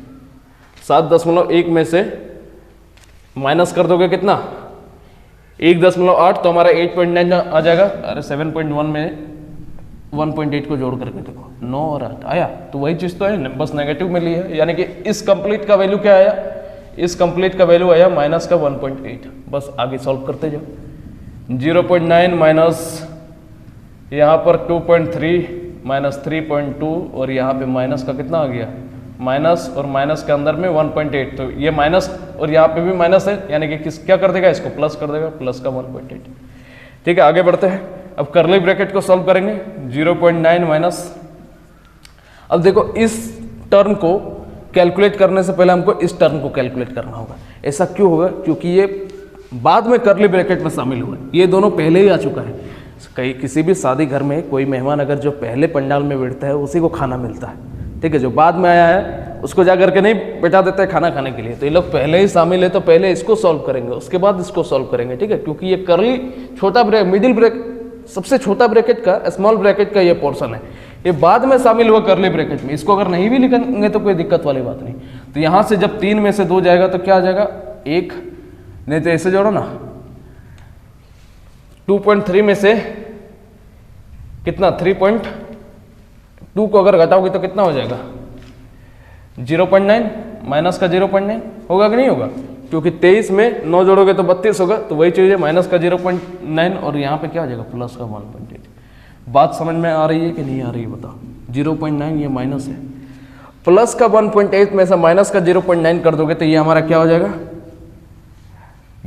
7.1 में से माइनस कर दोगे कितना 1.8 तो हमारा 8.9 आ जाएगा। अरे 7.1 में 1.8 को जोड़ करके देखो 9 और 8 आया, तो वही चीज़ तो है, बस नेगेटिव में लिया है, यानी कि इस कंप्लीट का वैल्यू क्या आया, इस कंप्लीट का वैल्यू आया माइनस का 1.8। बस आगे सॉल्व करते जाओ। 0.9 माइनस यहाँ पर 2.3 माइनस 3.2 और यहाँ पे माइनस का कितना आ गया माइनस, और माइनस के अंदर में 1.8, तो ये माइनस और यहाँ पे भी माइनस है, यानी कि क्या कर देगा इसको प्लस कर देगा, प्लस का 1.8। ठीक है आगे बढ़ते हैं। अब करली ब्रैकेट को सॉल्व करेंगे 0.9 माइनस, अब देखो इस टर्म को कैलकुलेट करने से पहले हमको इस टर्म को कैलकुलेट करना होगा। ऐसा क्यों होगा, क्योंकि ये बाद में करली ब्रैकेट में शामिल हुआ है, ये दोनों पहले ही आ चुका है। कहीं किसी भी शादी घर में कोई मेहमान अगर जो पहले पंडाल में बैठता है उसी को खाना मिलता है, ठीक है। जो बाद में आया है उसको जा करके नहीं बैठा देता है खाना खाने के लिए, तो ये लोग पहले ही शामिल है, तो पहले इसको सॉल्व करेंगे उसके बाद इसको सॉल्व करेंगे, ठीक है। क्योंकि ये करली छोटा मिडिल ब्रैकेट सबसे छोटा ब्रैकेट का स्मॉल ब्रैकेट का ये पोर्शन है, ये बाद में शामिल हुआ करली ब्रैकेट में। इसको अगर नहीं भी लिखेंगे तो कोई दिक्कत वाली बात नहीं। तो यहाँ से जब 3 में से 2 जाएगा तो क्या आ जाएगा 1, नहीं तो ऐसे जोड़ो ना 2.3 में से कितना 3.2 को अगर घटाओगे तो कितना हो जाएगा 0.9 माइनस का 0.9 होगा कि नहीं होगा, क्योंकि 23 में 9 जोड़ोगे तो 32 होगा, तो वही चीज़ है माइनस का 0.9 और यहाँ पे क्या आ जाएगा प्लस का 1.8। बात समझ में आ रही है कि नहीं आ रही है बताओ। 0.9 ये माइनस है, प्लस का 1.8 में से माइनस का 0.9 कर दोगे तो ये हमारा क्या हो जाएगा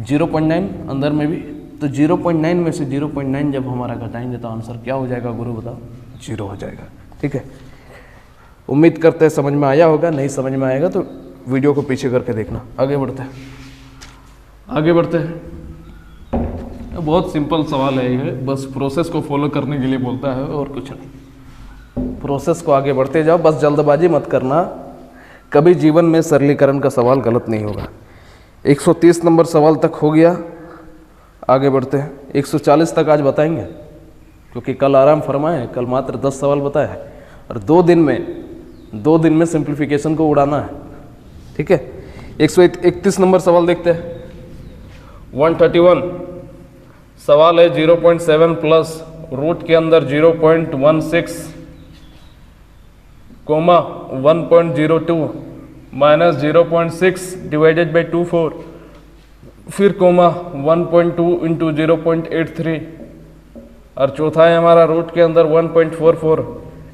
0.9 अंदर में भी, तो 0.9 में से 0.9 जब हमारा घटाएंगे तो आंसर क्या हो जाएगा गुरु बताओ? 0 हो जाएगा। ठीक है, उम्मीद करते हैं समझ में आया होगा, नहीं समझ में आएगा तो वीडियो को पीछे करके देखना। आगे बढ़ते हैं, आगे बढ़ते हैं। बहुत सिंपल सवाल है ये, बस प्रोसेस को फॉलो करने के लिए बोलता है और कुछ नहीं। प्रोसेस को आगे बढ़ते जाओ, बस जल्दबाजी मत करना, कभी जीवन में सरलीकरण का सवाल गलत नहीं होगा। 130 नंबर सवाल तक हो गया, आगे बढ़ते हैं। 140 तक आज बताएंगे क्योंकि कल आराम फरमाए, कल मात्र 10 सवाल बताए और 2 दिन में सिंप्लीफिकेशन को उड़ाना है। ठीक है, 131 नंबर सवाल देखते हैं। 131 सवाल है 0.7 प्लस रूट के अंदर 0.16 कोमा 1.02 माइनस 0.6 डिवाइडेड बाई 24 फिर कोमा 1.2 इंटू 0.83 और चौथा है हमारा रूट के अंदर 1.44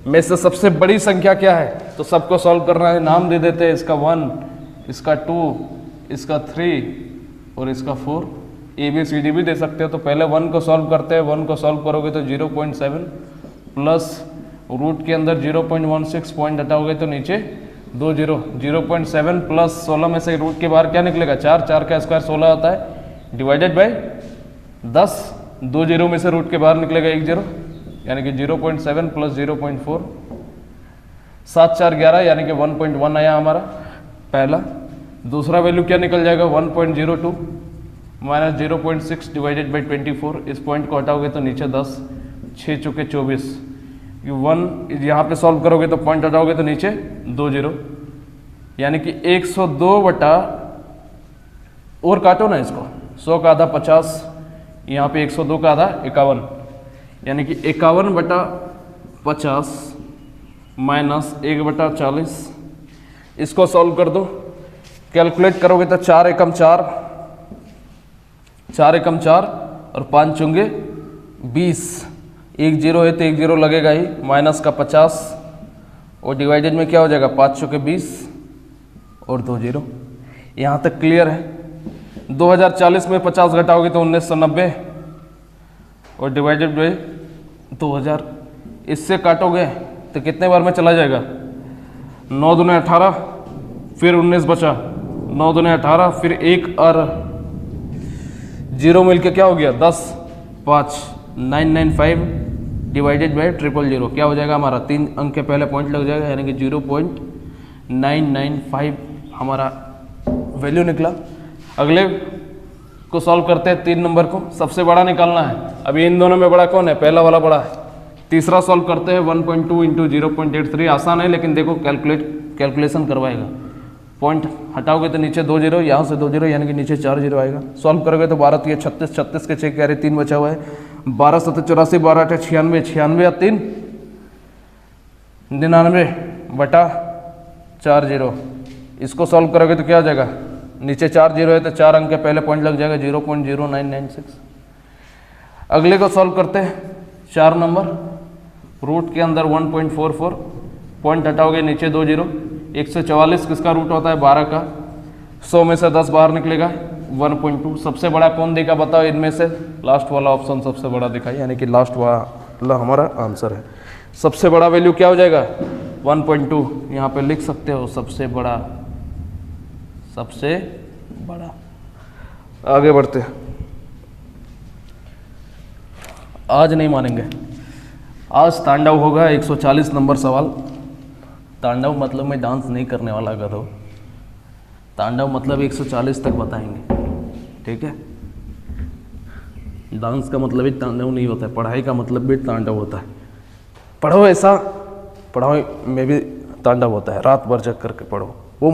में से सबसे बड़ी संख्या क्या है? तो सबको सॉल्व करना है, नाम दे देते हैं, इसका 1, इसका 2, इसका 3 और इसका 4। ABCD भी दे सकते हो। तो पहले 1 को सॉल्व करते हैं। 1 को सॉल्व करोगे तो 0.7 प्लस रूट के अंदर 0.16 पॉइंट हटाओगे तो नीचे 2 0, 0.7 प्लस 16 में से रूट के बाहर क्या निकलेगा? 4, 4 का स्क्वायर 16 होता है, डिवाइडेड बाई 10, 2 0 में से रूट के बाहर निकलेगा 1 0, यानी कि 0.7 प्लस 0.4, 7 4 11 यानी कि 1.1 आया हमारा पहला। दूसरा वैल्यू क्या निकल जाएगा? 1.02 माइनस 0.6 डिवाइडेड बाई 24, इस पॉइंट को हटाओगे तो नीचे 10, 6 चौके 24, 1 यहाँ पे सॉल्व करोगे तो पॉइंट हटाओगे तो नीचे 2 0, यानी कि 102 बटा, और काटो ना इसको, 100 का आधा 50, यहाँ पे 102 का आधा 51, यानी कि 51 बटा 50 माइनस 1 बटा 40। इसको सॉल्व कर दो, कैलकुलेट करोगे तो 4 एकम 4, 4 एकम 4 और 5 चुंगे 20, 1 0 है तो 1 0 लगेगा ही, माइनस का 50 और डिवाइडेड में क्या हो जाएगा? 5 चौके 20 और 2 0। यहाँ तक क्लियर है। 2040 में 50 घटाओगे तो 1990 और डिवाइडेड बाई 2000, इससे काटोगे तो कितने बार में चला जाएगा? 9 दूने 18, फिर 19 बचा, 9 दूने 18, फिर 1 और 0 मिलके क्या हो गया? 10, 5, 995 डिवाइडेड बाई 000 क्या हो जाएगा हमारा? 3 अंक के पहले पॉइंट लग जाएगा, यानी कि 0.995 हमारा वैल्यू निकला। अगले को सॉल्व करते हैं, 3 नंबर को सबसे बड़ा निकालना है। अभी इन दोनों में बड़ा कौन है? पहला वाला बड़ा है। तीसरा सॉल्व करते हैं, 1.2 इंटू 0.83, आसान है लेकिन देखो कैलकुलेशन करवाएगा। पॉइंट हटाओगे तो नीचे 2 0, यहाँ से 2 0 यानी कि नीचे 4 0 आएगा। सॉल्व करोगे तो 12 3 36, 36 के 6 कैरी 3 बचा हुआ है, 12 7 84, 12 8 96, 96 या 3 99 बटा 4 0। इसको सॉल्व करोगे तो क्या हो जाएगा? नीचे 4 0 है तो 4 अंक के पहले पॉइंट लग जाएगा, 0.0996। अगले को सॉल्व करते हैं, 4 नंबर, रूट के अंदर 1.44, पॉइंट हटाओगे नीचे 2 0, 144 किसका रूट होता है? 12 का, 100 में से 10 बाहर निकलेगा, 1.2। सबसे बड़ा कौन देगा बताओ इनमें से? लास्ट वाला ऑप्शन सबसे बड़ा दिखाई, यानी कि लास्ट वाला हमारा आंसर है। सबसे बड़ा वैल्यू क्या हो जाएगा? 1.2, यहाँ पे लिख सकते हो सबसे बड़ा, सबसे बड़ा। आगे बढ़ते हैं, आज नहीं मानेंगे, आज तांडव होगा। 140 नंबर सवाल। तांडव मतलब मैं डांस नहीं करने वाला गधो, तांडव मतलब 140 तक बताएंगे, ठीक है। डांस का मतलब ही तांडव नहीं होता है, पढ़ाई का मतलब भी तांडव होता है। पढ़ो ऐसा, पढ़ाई में भी तांडव होता है, रात भर जग करके पढ़ो, वो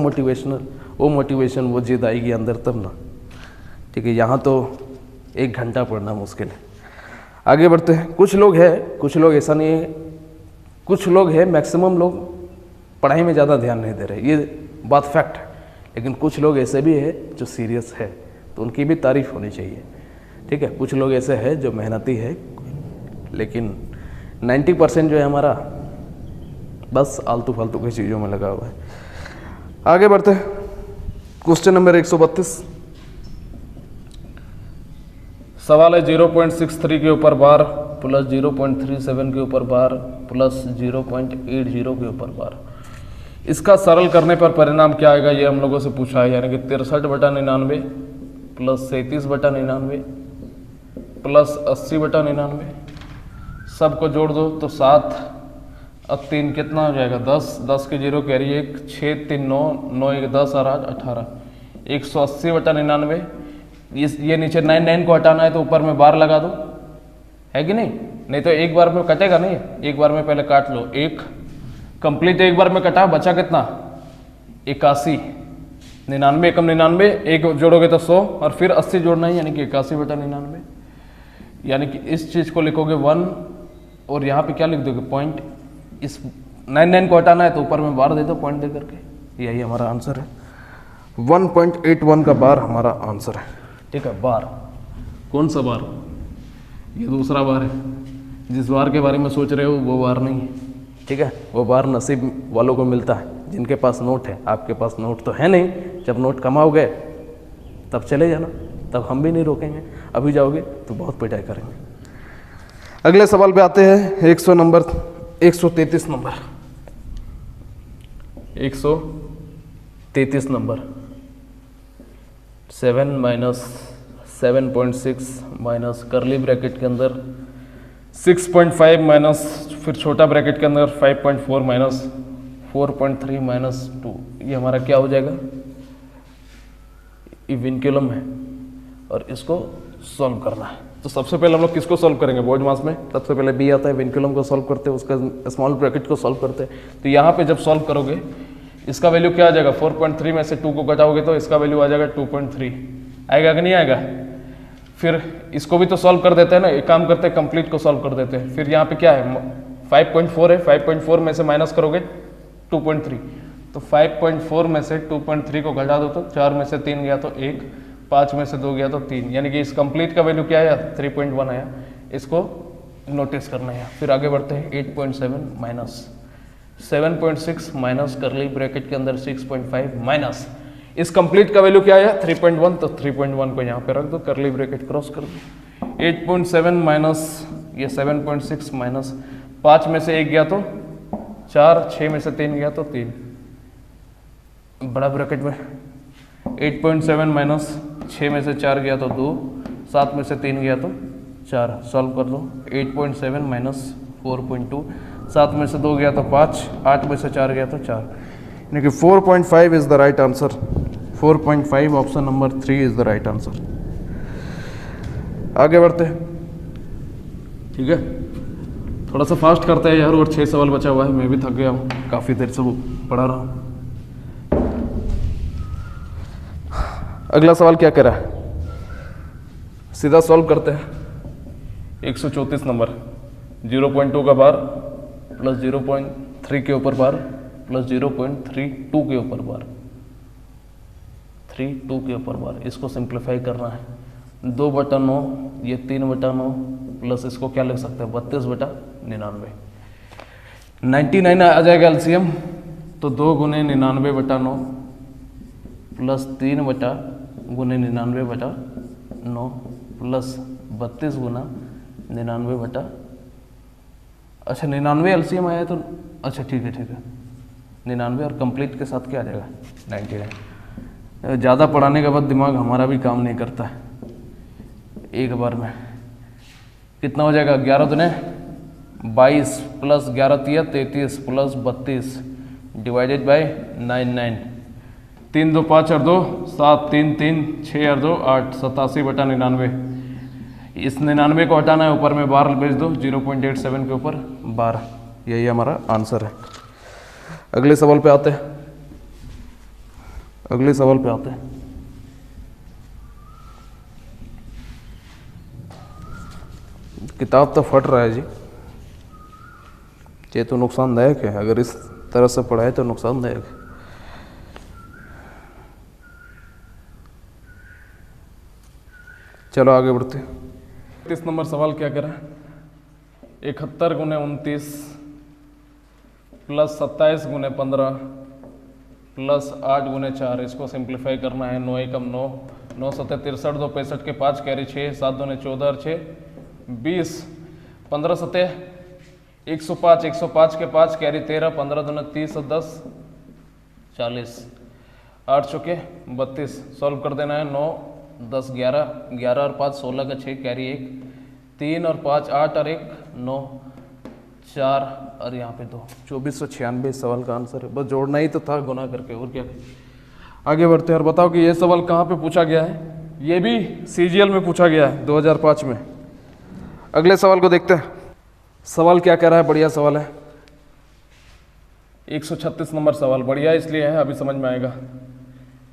मोटिवेशन वो जिद आएगी अंदर तब ना, ठीक है। यहाँ तो 1 घंटा पढ़ना मुश्किल है। आगे बढ़ते हैं। कुछ लोग ऐसा नहीं है, कुछ लोग हैं, मैक्सिमम लोग पढ़ाई में ज़्यादा ध्यान नहीं दे रहे, ये बात फैक्ट है। लेकिन कुछ लोग ऐसे भी है जो सीरियस है, तो उनकी भी तारीफ होनी चाहिए, ठीक है। कुछ लोग ऐसे हैं जो मेहनती है, लेकिन 90% जो है हमारा बस आलतू फालतू की चीज़ों में लगा हुआ है। आगे बढ़ते हैं। क्वेश्चन नंबर 132, सवाल है 0.63 के ऊपर बार प्लस 0.37 के ऊपर बार प्लस 0.80 के ऊपर बार। इसका सरल करने पर परिणाम क्या आएगा, ये हम लोगों से पूछा है। यानी कि 63/99 प्लस 37/99 प्लस 80/99, सबको जोड़ दो तो 7 और 3 कितना हो जाएगा 10, 10 के 0 कैरी 1, 6 3 9, 9 1 10 और 8 18, 180/99। ये नीचे 99 को हटाना है तो ऊपर में बार लगा दो, है कि नहीं तो एक बार में कटेगा नहीं, एक बार में पहले काट लो। एक कंप्लीट एक बार में कटा, बचा कितना 81, 99 कम 99, एक जोड़ोगे तो 100 और फिर 80 जोड़ना है, यानी कि 81/99। यानी कि इस चीज़ को लिखोगे 1 और यहाँ पे क्या लिख दोगे पॉइंट। इस 99 को हटाना है तो ऊपर में बार दे दो पॉइंट दे करके, यही हमारा आंसर है। 1.81 का बार हमारा आंसर है। ठीक है, बार कौन सा बार, ये दूसरा बार है। जिस बार के बारे में सोच रहे हो वो बार नहीं है, ठीक है। वो बार नसीब वालों को मिलता है जिनके पास नोट है। आपके पास नोट तो है नहीं, जब नोट कमाओगे तब चले जाना, तब हम भी नहीं रोकेंगे। अभी जाओगे तो बहुत पिटाई करेंगे। अगले सवाल पे आते हैं। 133 नंबर 133 नंबर 7 माइनस 7.6 माइनस करली ब्रैकेट के अंदर 6.5 माइनस फिर छोटा ब्रैकेट के अंदर 5.4 माइनस 4.3 माइनस 2, ये हमारा क्या हो जाएगा, ये विनक्यूलम है और इसको सॉल्व करना है। तो सबसे पहले हम लोग किसको सॉल्व करेंगे, बोर्ड मास में सबसे पहले बी आता है, विनक्यूलम को सॉल्व करते हैं, उसका स्मॉल ब्रैकेट को सॉल्व करते हैं। तो यहाँ पे जब सॉल्व करोगे इसका वैल्यू क्या आ जाएगा, 4.3 में से 2 को घटाओगे तो इसका वैल्यू आ जाएगा 2.3, आएगा कि नहीं आएगा। फिर इसको भी तो सॉल्व कर देते हैं ना, एक काम करते हैं कंप्लीट को सॉल्व कर देते हैं। फिर यहाँ पे क्या है 5.4 है, 5.4 में से माइनस करोगे 2.3, तो 5.4 में से 2.3 को घटा दो तो 4 में से 3 गया तो 1, 5 में से 2 गया तो 3, यानी कि इस कंप्लीट का वैल्यू क्या आया 3.1 आया। इसको नोटिस करना है। फिर आगे बढ़ते हैं 8.7 माइनस 7.6 माइनस करली ब्रैकेट के अंदर 6.5 माइनस इस कंप्लीट का वैल्यू क्या आया 3.1, तो 3.1 को यहाँ पे रख दो, करली ब्रैकेट क्रॉस कर दो। 8.7 माइनस ये 7.6 माइनस 5 में से 1 गया तो 4, 6 में से 3 गया तो 3, बड़ा ब्रैकेट में 8.7 माइनस 6 में से 4 गया तो 2, 7 में से 3 गया तो 4, सॉल्व कर दो। 8.7 माइनस 4.2, 7 में से 2 गया तो 5, 8 में से 4 गया तो 4, यानी कि 4.5 is the right answer. 4.5 option number 3 is the right answer. आगे बढ़ते हैं, ठीक है। थोड़ा सा फास्ट करते हैं यार, और 6 सवाल बचा हुआ है, मैं भी थक गया हूँ, काफ़ी देर से वो पढ़ा रहा हूँ। अगला सवाल क्या करा है, सीधा सॉल्व करते हैं। 134 नंबर 0.2 का बार प्लस 0.3 के ऊपर बार प्लस 0.32 के ऊपर बार, 32 के ऊपर बार, इसको सिंप्लीफाई करना है। 2/9 ये 3/9 प्लस इसको क्या लिख सकते हैं 32/99, 99 आ जाएगा एलसीएम, तो 2 गुने 99/9 प्लस 3/99/9 प्लस 32 गुना 99 अच्छा 99 एलसीएम आया तो अच्छा ठीक है 99 और कंप्लीट के साथ क्या आ जाएगा 99। ज़्यादा पढ़ाने के बाद दिमाग हमारा भी काम नहीं करता है, एक बार में कितना हो जाएगा 11 दूने 22 प्लस 11 तिया 33 प्लस 32 डिवाइडेड बाय 99, 3 2 5 और 2 7 3 3 6 और 2 8 87/99। इस 99 को हटाना है, ऊपर में बार भेज दो 0.87 के ऊपर बार, यही हमारा आंसर है। अगले सवाल पे आते हैं। किताब तो फट रहा है जी, ये तो नुकसानदायक है, अगर इस तरह से पढ़ाए तो नुकसानदायक है। चलो आगे बढ़ते हैं। 30 नंबर सवाल क्या कह रहा है, 71 गुने 29 प्लस 27 गुने 15 प्लस 8 गुने 4, इसको सिंप्लीफाई करना है। 9 एकम 9 9 7 63 2 65 के 5 कैरी 6 7 2 14 और 6 20 15 7 105 105 के 5 कैरी 13 15 2 30 और 10 40 8 चौके 32 सॉल्व कर देना है। 9 10 11 11 और 5 16 का 6 कैरी 1 3 और 5 8 और 1 9 4 और यहाँ पे 2 2496 सवाल का आंसर है। बस जोड़ना ही तो था गुना करके, और क्या। आगे बढ़ते हैं और बताओ कि ये सवाल कहाँ पे पूछा गया है। ये भी सीजीएल में पूछा गया है 2005 में। अगले सवाल को देखते हैं। सवाल क्या कह रहा है, बढ़िया सवाल है। 136 नंबर सवाल बढ़िया इसलिए है, अभी समझ में आएगा।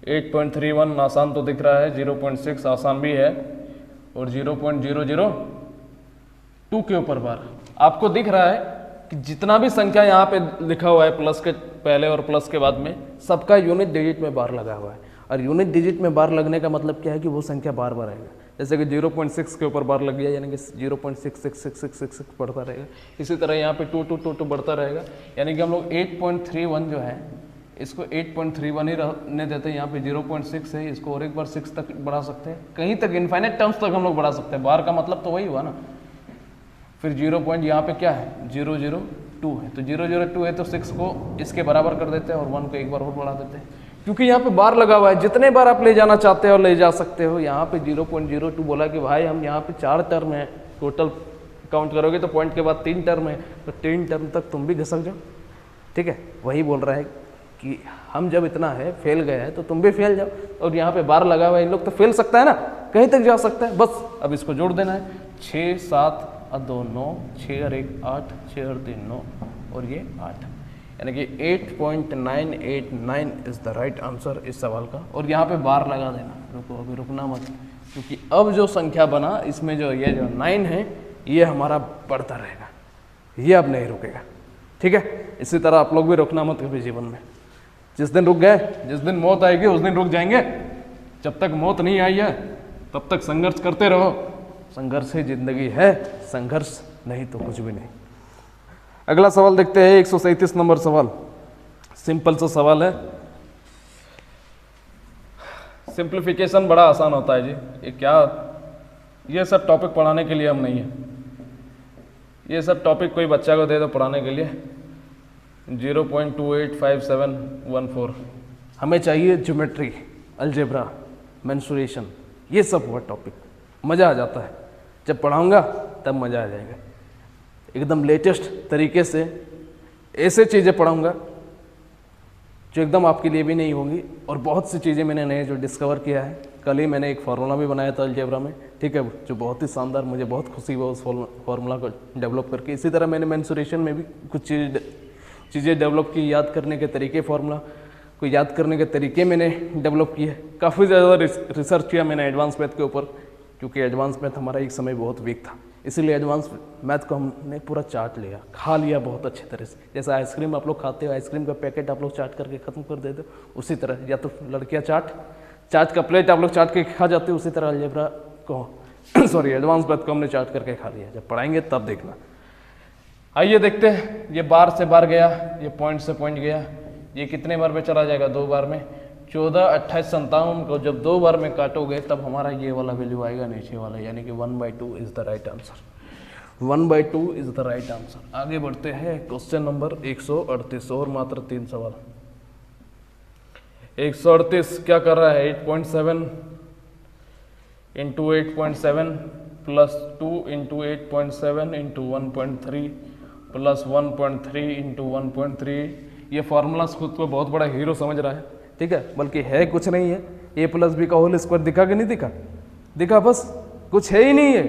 8.31 आसान तो दिख रहा है, 0.6 आसान भी है, और 0.002 के ऊपर बार। आपको दिख रहा है कि जितना भी संख्या यहाँ पे लिखा हुआ है प्लस के पहले और प्लस के बाद में, सबका यूनिट डिजिट में बार लगा हुआ है। और यूनिट डिजिट में बार लगने का मतलब क्या है कि वो संख्या बार बार आएगा। जैसे कि 0.6 के ऊपर बार लग गया यानी कि 0.66666 बढ़ता रहेगा। इसी तरह यहाँ पे 2 बढ़ता रहेगा, यानी कि हम लोग 8.31 जो है इसको 8.31 ही रहने देते हैं। यहाँ पे 0.6 है, इसको और एक बार 6 तक बढ़ा सकते हैं, कहीं तक इनफाइनाइट टर्म्स तक हम लोग बढ़ा सकते हैं। बार का मतलब तो वही हुआ ना। फिर 0 पॉइंट यहाँ पे क्या है 002 है, तो 002 है तो 6 को इसके बराबर कर देते हैं और 1 को एक बार और बढ़ा देते हैं, क्योंकि यहाँ पे बार लगा हुआ है। जितने बार आप ले जाना चाहते हो ले जा सकते हो। यहाँ पे 0.02 बोला कि भाई हम यहाँ पे 4 टर्म है, टोटल काउंट करोगे तो पॉइंट के बाद 3 टर्म है, तो 3 टर्म तक तुम भी घसक जाओ। ठीक है, वही बोल रहा है कि हम जब इतना है फेल गए हैं तो तुम भी फेल जाओ। और यहाँ पे बार लगा हुआ है, इन लोग तो फेल सकता है ना, कहीं तक जा सकता है। बस अब इसको जोड़ देना है। 6 7 और 2 9, 6 और 1 8, 6 और 3 9 और ये 8, यानी कि 8.989 इज़ द राइट आंसर इस सवाल का। और यहाँ पे बार लगा देना, रुको अभी रुकना मत, क्योंकि अब जो संख्या बना इसमें जो ये जो 9 है ये हमारा बढ़ता रहेगा, ये अब नहीं रुकेगा। ठीक है, इसी तरह आप लोग भी रुकना मत कभी जीवन में। जिस दिन रुक गए, जिस दिन मौत आएगी उस दिन रुक जाएंगे। जब तक मौत नहीं आई है तब तक संघर्ष करते रहो। संघर्ष ही जिंदगी है, संघर्ष नहीं तो कुछ भी नहीं। अगला सवाल देखते हैं, 137 नंबर सवाल। सिंपल सा सवाल है। सिंप्लीफिकेशन बड़ा आसान होता है जी। ये क्या, ये सब टॉपिक पढ़ाने के लिए हम नहीं है। ये सब टॉपिक कोई बच्चा को दे दो पढ़ाने के लिए। 0.285714 हमें चाहिए ज्योमेट्री, अलजेब्रा, मेंसुरेशन, ये सब हुआ टॉपिक। मज़ा आ जाता है जब पढ़ाऊंगा, तब मज़ा आ जाएगा। एकदम लेटेस्ट तरीके से ऐसे चीज़ें पढ़ाऊंगा जो एकदम आपके लिए भी नहीं होंगी। और बहुत सी चीज़ें मैंने नए जो डिस्कवर किया है। कल ही मैंने एक फार्मूला भी बनाया था अलजेब्रा में, ठीक है, जो बहुत ही शानदार, मुझे बहुत खुशी हुआ उस फार्मूला को डेवलप करके। इसी तरह मैंने मेंसुरेशन में भी कुछ चीज़ें डेवलप की, याद करने के तरीके, फार्मूला को याद करने के तरीके मैंने डेवलप किए। काफ़ी ज़्यादा रिसर्च किया मैंने एडवांस मैथ के ऊपर, क्योंकि एडवांस मैथ हमारा एक समय बहुत वीक था। इसीलिए एडवांस मैथ को हमने पूरा चाट लिया, खा लिया बहुत अच्छे तरह से। जैसे आइसक्रीम आप लोग खाते हो, आइसक्रीम का पैकेट आप लोग चाट करके ख़त्म कर देते हो, उसी तरह। या तो लड़कियाँ चाट का प्लेट आप लोग चाट के खा जाते हो, उसी तरह अलजेब्रा को सॉरी एडवांस मैथ को हमने चाट करके खा लिया। जब पढ़ाएंगे तब देखना। आइए देखते हैं। ये बार से बार गया, ये पॉइंट से पॉइंट गया, ये कितने बार में चला जाएगा? 2 बार में। 14 28 57 को जब 2 बार में काटोगे तब हमारा ये वाला वैल्यू आएगा नीचे वाला, यानी कि 1/2 is the right answer. 1/2 is the right answer. आगे बढ़ते हैं। क्वेश्चन नंबर 138 और मात्र 3 सवाल। 138 क्या कर रहा है? 8.7 into 8.7 plus 2 into 8.7 into 1.3 plus 1.3 into 1.3। ये फार्मूलास खुद को बहुत बड़ा हीरो समझ रहा है, ठीक है, बल्कि है कुछ नहीं है। a प्लस बी का होल स्क्वायर दिखा कि नहीं दिखा? दिखा, बस कुछ है ही नहीं है।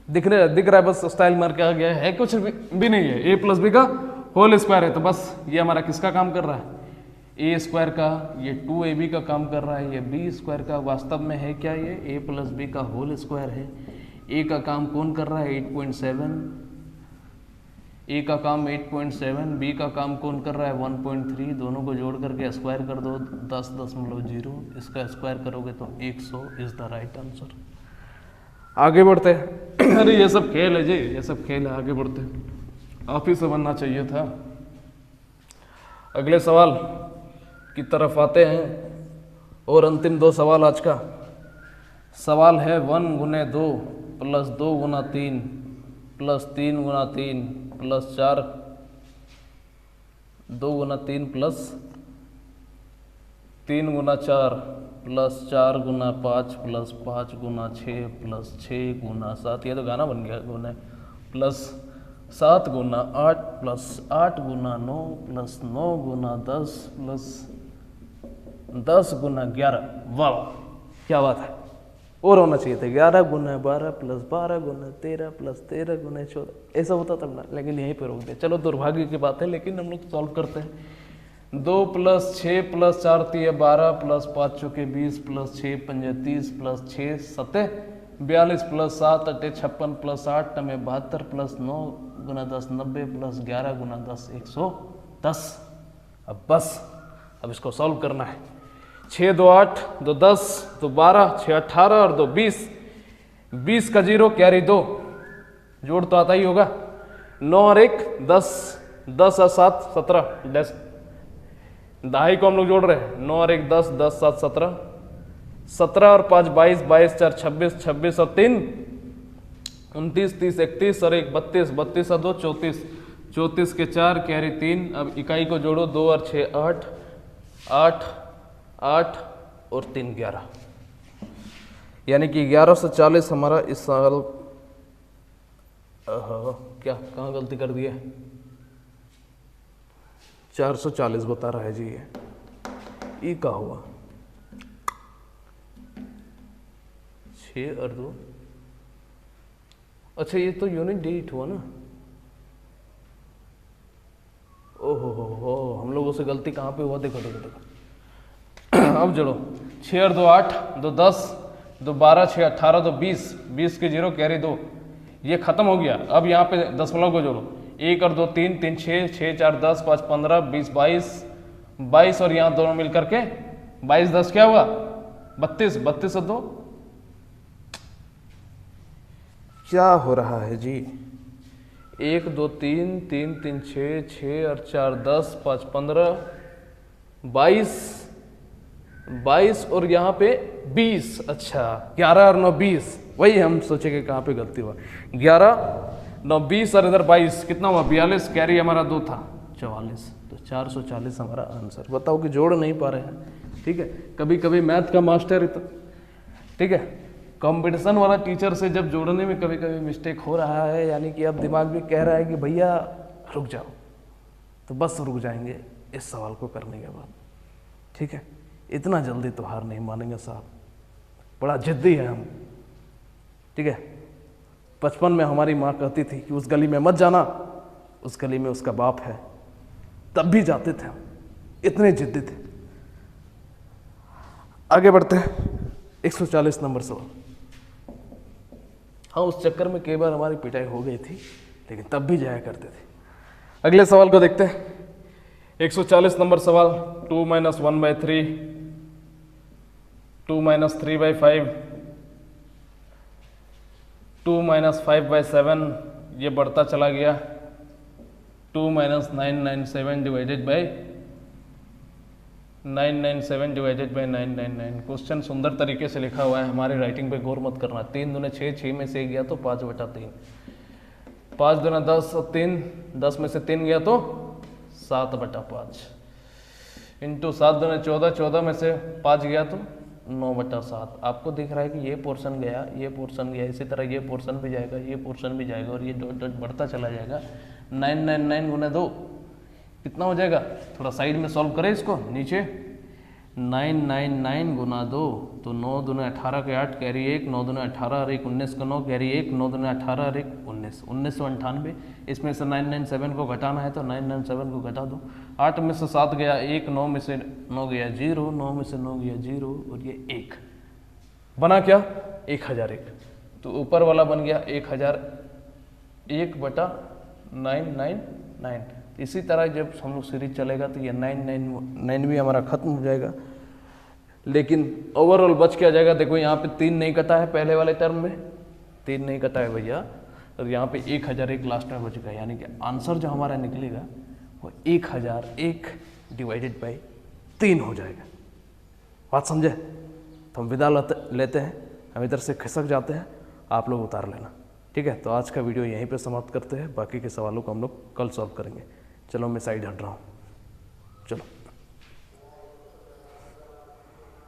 दिख रहा है, बस स्टाइल मार के आ गया है, कुछ भी नहीं है। a प्लस बी का होल स्क्वायर है, तो बस ये हमारा किसका काम कर रहा है? a स्क्वायर का। ये 2ab का काम कर रहा है। ये b स्क्वायर का। वास्तव में है क्या? ये a प्लस बी का होल स्क्वायर है। a का काम कौन कर रहा है? 8.7। a का काम 8.7, b का काम कौन कर रहा है? 1.3। दोनों को जोड़ करके स्क्वायर कर दो, 10.0। इसका स्क्वायर करोगे तो 100 इज द राइट आंसर। आगे बढ़ते हैं। अरे ये सब खेल है जी, ये सब खेल है। आगे बढ़ते हैं, आप ही से बनना चाहिए था। अगले सवाल की तरफ आते हैं और अंतिम 2 सवाल आज का। सवाल है 1 गुने 2 प्लस 2 गुना 3 प्लस 3 गुना 3 प्लस 4, 2 गुना 3 प्लस 3 गुना 4 प्लस 4 गुना 5 प्लस 5 गुना 6 प्लस 6 गुना 7, ये तो गाना बन गया गुना, प्लस 7 गुना 8 प्लस 8 गुना 9 प्लस 9 गुना 10 प्लस 10 गुना 11। वाह क्या बात है, और होना चाहिए था 11 गुना 12 प्लस 12 गुना 13 प्लस 13 गुना 14, ऐसा होता तब ना, लेकिन यहीं पे रोक दिया। चलो दुर्भाग्य की बात है, लेकिन हम लोग सॉल्व करते हैं। 2 प्लस 6 प्लस 4 3 12 प्लस 5 चौके 20 प्लस 6 पंजे 30 प्लस 6 7 42 प्लस 7 8 56 प्लस 8 9 72 प्लस 9 गुना 10 90 प्लस 11 गुना 10 110। अब बस अब इसको सॉल्व करना है। 6 2 8 2 10 2 12 6 18 और 2 20, 20 का 0 कैरी 2, जोड़ तो आता ही होगा। 9 और 1 10, 10 और 7 17, दहाई को हम लोग जोड़ रहे हैं। 9 और 1 10, 10 7 17, 17 और 5 22, 22 4 26, 26 और 3 29, 30 31 और 1 32, 32 और 2 34, 34 के 4 कैरी 3। अब इकाई को जोड़ो, 2 और 6 8, 8 8 और 3 11, यानी कि 11 से 40 हमारा इस साल क्या कहाँ गलती कर दी है, 440 बता रहा है जी। ये का हुआ 6 और 2, अच्छा ये तो यूनिट डिजिट हुआ ना। ओहो हो, हम लोगों से गलती कहाँ पे हुआ, देखो देखो देखो। अब जोड़ो, 6 और 2 8, 2 10, 2 12 6 18 2 20, 20 के 0 कैरी 2, ये खत्म हो गया। अब यहाँ पे दशमलव को जोड़ो, 1 और 2 3 3 6 6 4 10 5 15 20 22, 22 और यहाँ दोनों मिल करके 22 10 क्या हुआ 32, 32 और 2 क्या हो रहा है जी। 1 2 3 3 3 6 6 और 4 10 5 15 22, 22 और यहाँ पे 20, अच्छा 11 और 9 20, वही हम सोचे कि कहाँ पे गलती हुआ। 11 9 20 और इधर 22, कितना हुआ 42, कैरी हमारा 2 था 44, तो 440 हमारा आंसर। बताओ कि जोड़ नहीं पा रहे हैं, ठीक है। कभी कभी मैथ का मास्टर ठीक है, कंपटीशन वाला टीचर से जब जोड़ने में कभी कभी मिस्टेक हो रहा है, यानी कि अब दिमाग भी कह रहा है कि भैया रुक जाओ, तो बस रुक जाएंगे इस सवाल को करने के बाद, ठीक है। इतना जल्दी तो हार नहीं मानेंगे साहब, बड़ा जिद्दी है हम, ठीक है। बचपन में हमारी माँ कहती थी कि उस गली में मत जाना, उस गली में उसका बाप है, तब भी जाते थे हम, इतने जिद्दी थे। आगे बढ़ते हैं, 140 नंबर सवाल। हाँ, उस चक्कर में कई बार हमारी पिटाई हो गई थी, लेकिन तब भी जाया करते थे। अगले सवाल को देखते हैं, 140 नंबर सवाल। 2 - 1/3, 2 - 3/5, 2 - 5/7, ये बढ़ता चला गया। 2 - 997 divided by 997 divided by 999। Question सुंदर तरीके से लिखा हुआ है, हमारी राइटिंग पे गौर मत करना। 3 दूने 6, 6 में से 1 गया तो 5/3, 5 दूना 10 और 3, 10 में से 3 गया तो 7/5, इंटू 7 दूने 14, 14 में से 5 गया तो 9/7। आपको दिख रहा है कि ये पोर्शन गया, ये पोर्शन गया, इसी तरह ये पोर्शन भी जाएगा, ये पोर्शन भी जाएगा, और ये डॉट डॉट बढ़ता चला जाएगा। 999 गुना 2 कितना हो जाएगा, थोड़ा साइड में सॉल्व करें इसको। नीचे 999 गुना 2, तो 9 दूने 18 के 8 कैरी 1, 9 दूने 18 और 1 19 का 9 कैरी 1, 9 दूने 18 और 1 19, 1998। इसमें से 997 को घटाना है तो 997 को घटा दो। 8 में से 7 गया 1, 9 में से 9 गया 0, 9 में से 9 गया 0, और ये 1 बना क्या 1001। तो ऊपर वाला बन गया 1001/999। इसी तरह जब हम लोग सीरीज चलेगा तो ये 999 भी हमारा खत्म हो जाएगा, लेकिन ओवरऑल बच क्या जाएगा। देखो यहाँ पे 3 नहीं कटा है, पहले वाले टर्म में 3 नहीं कटा है भैया, और यहाँ पे 1001 लास्ट में बच गया, यानी कि आंसर जो हमारा निकलेगा वो 1001 डिवाइडेड बाई 3 हो जाएगा। बात समझे? तो हम विदा लेते हैं। हम इधर से खिसक जाते हैं, आप लोग उतार लेना। ठीक है, तो आज का वीडियो यहीं पे समाप्त करते हैं, बाकी के सवालों को हम लोग कल सॉल्व करेंगे। चलो मैं साइड हट रहा हूँ, चलो।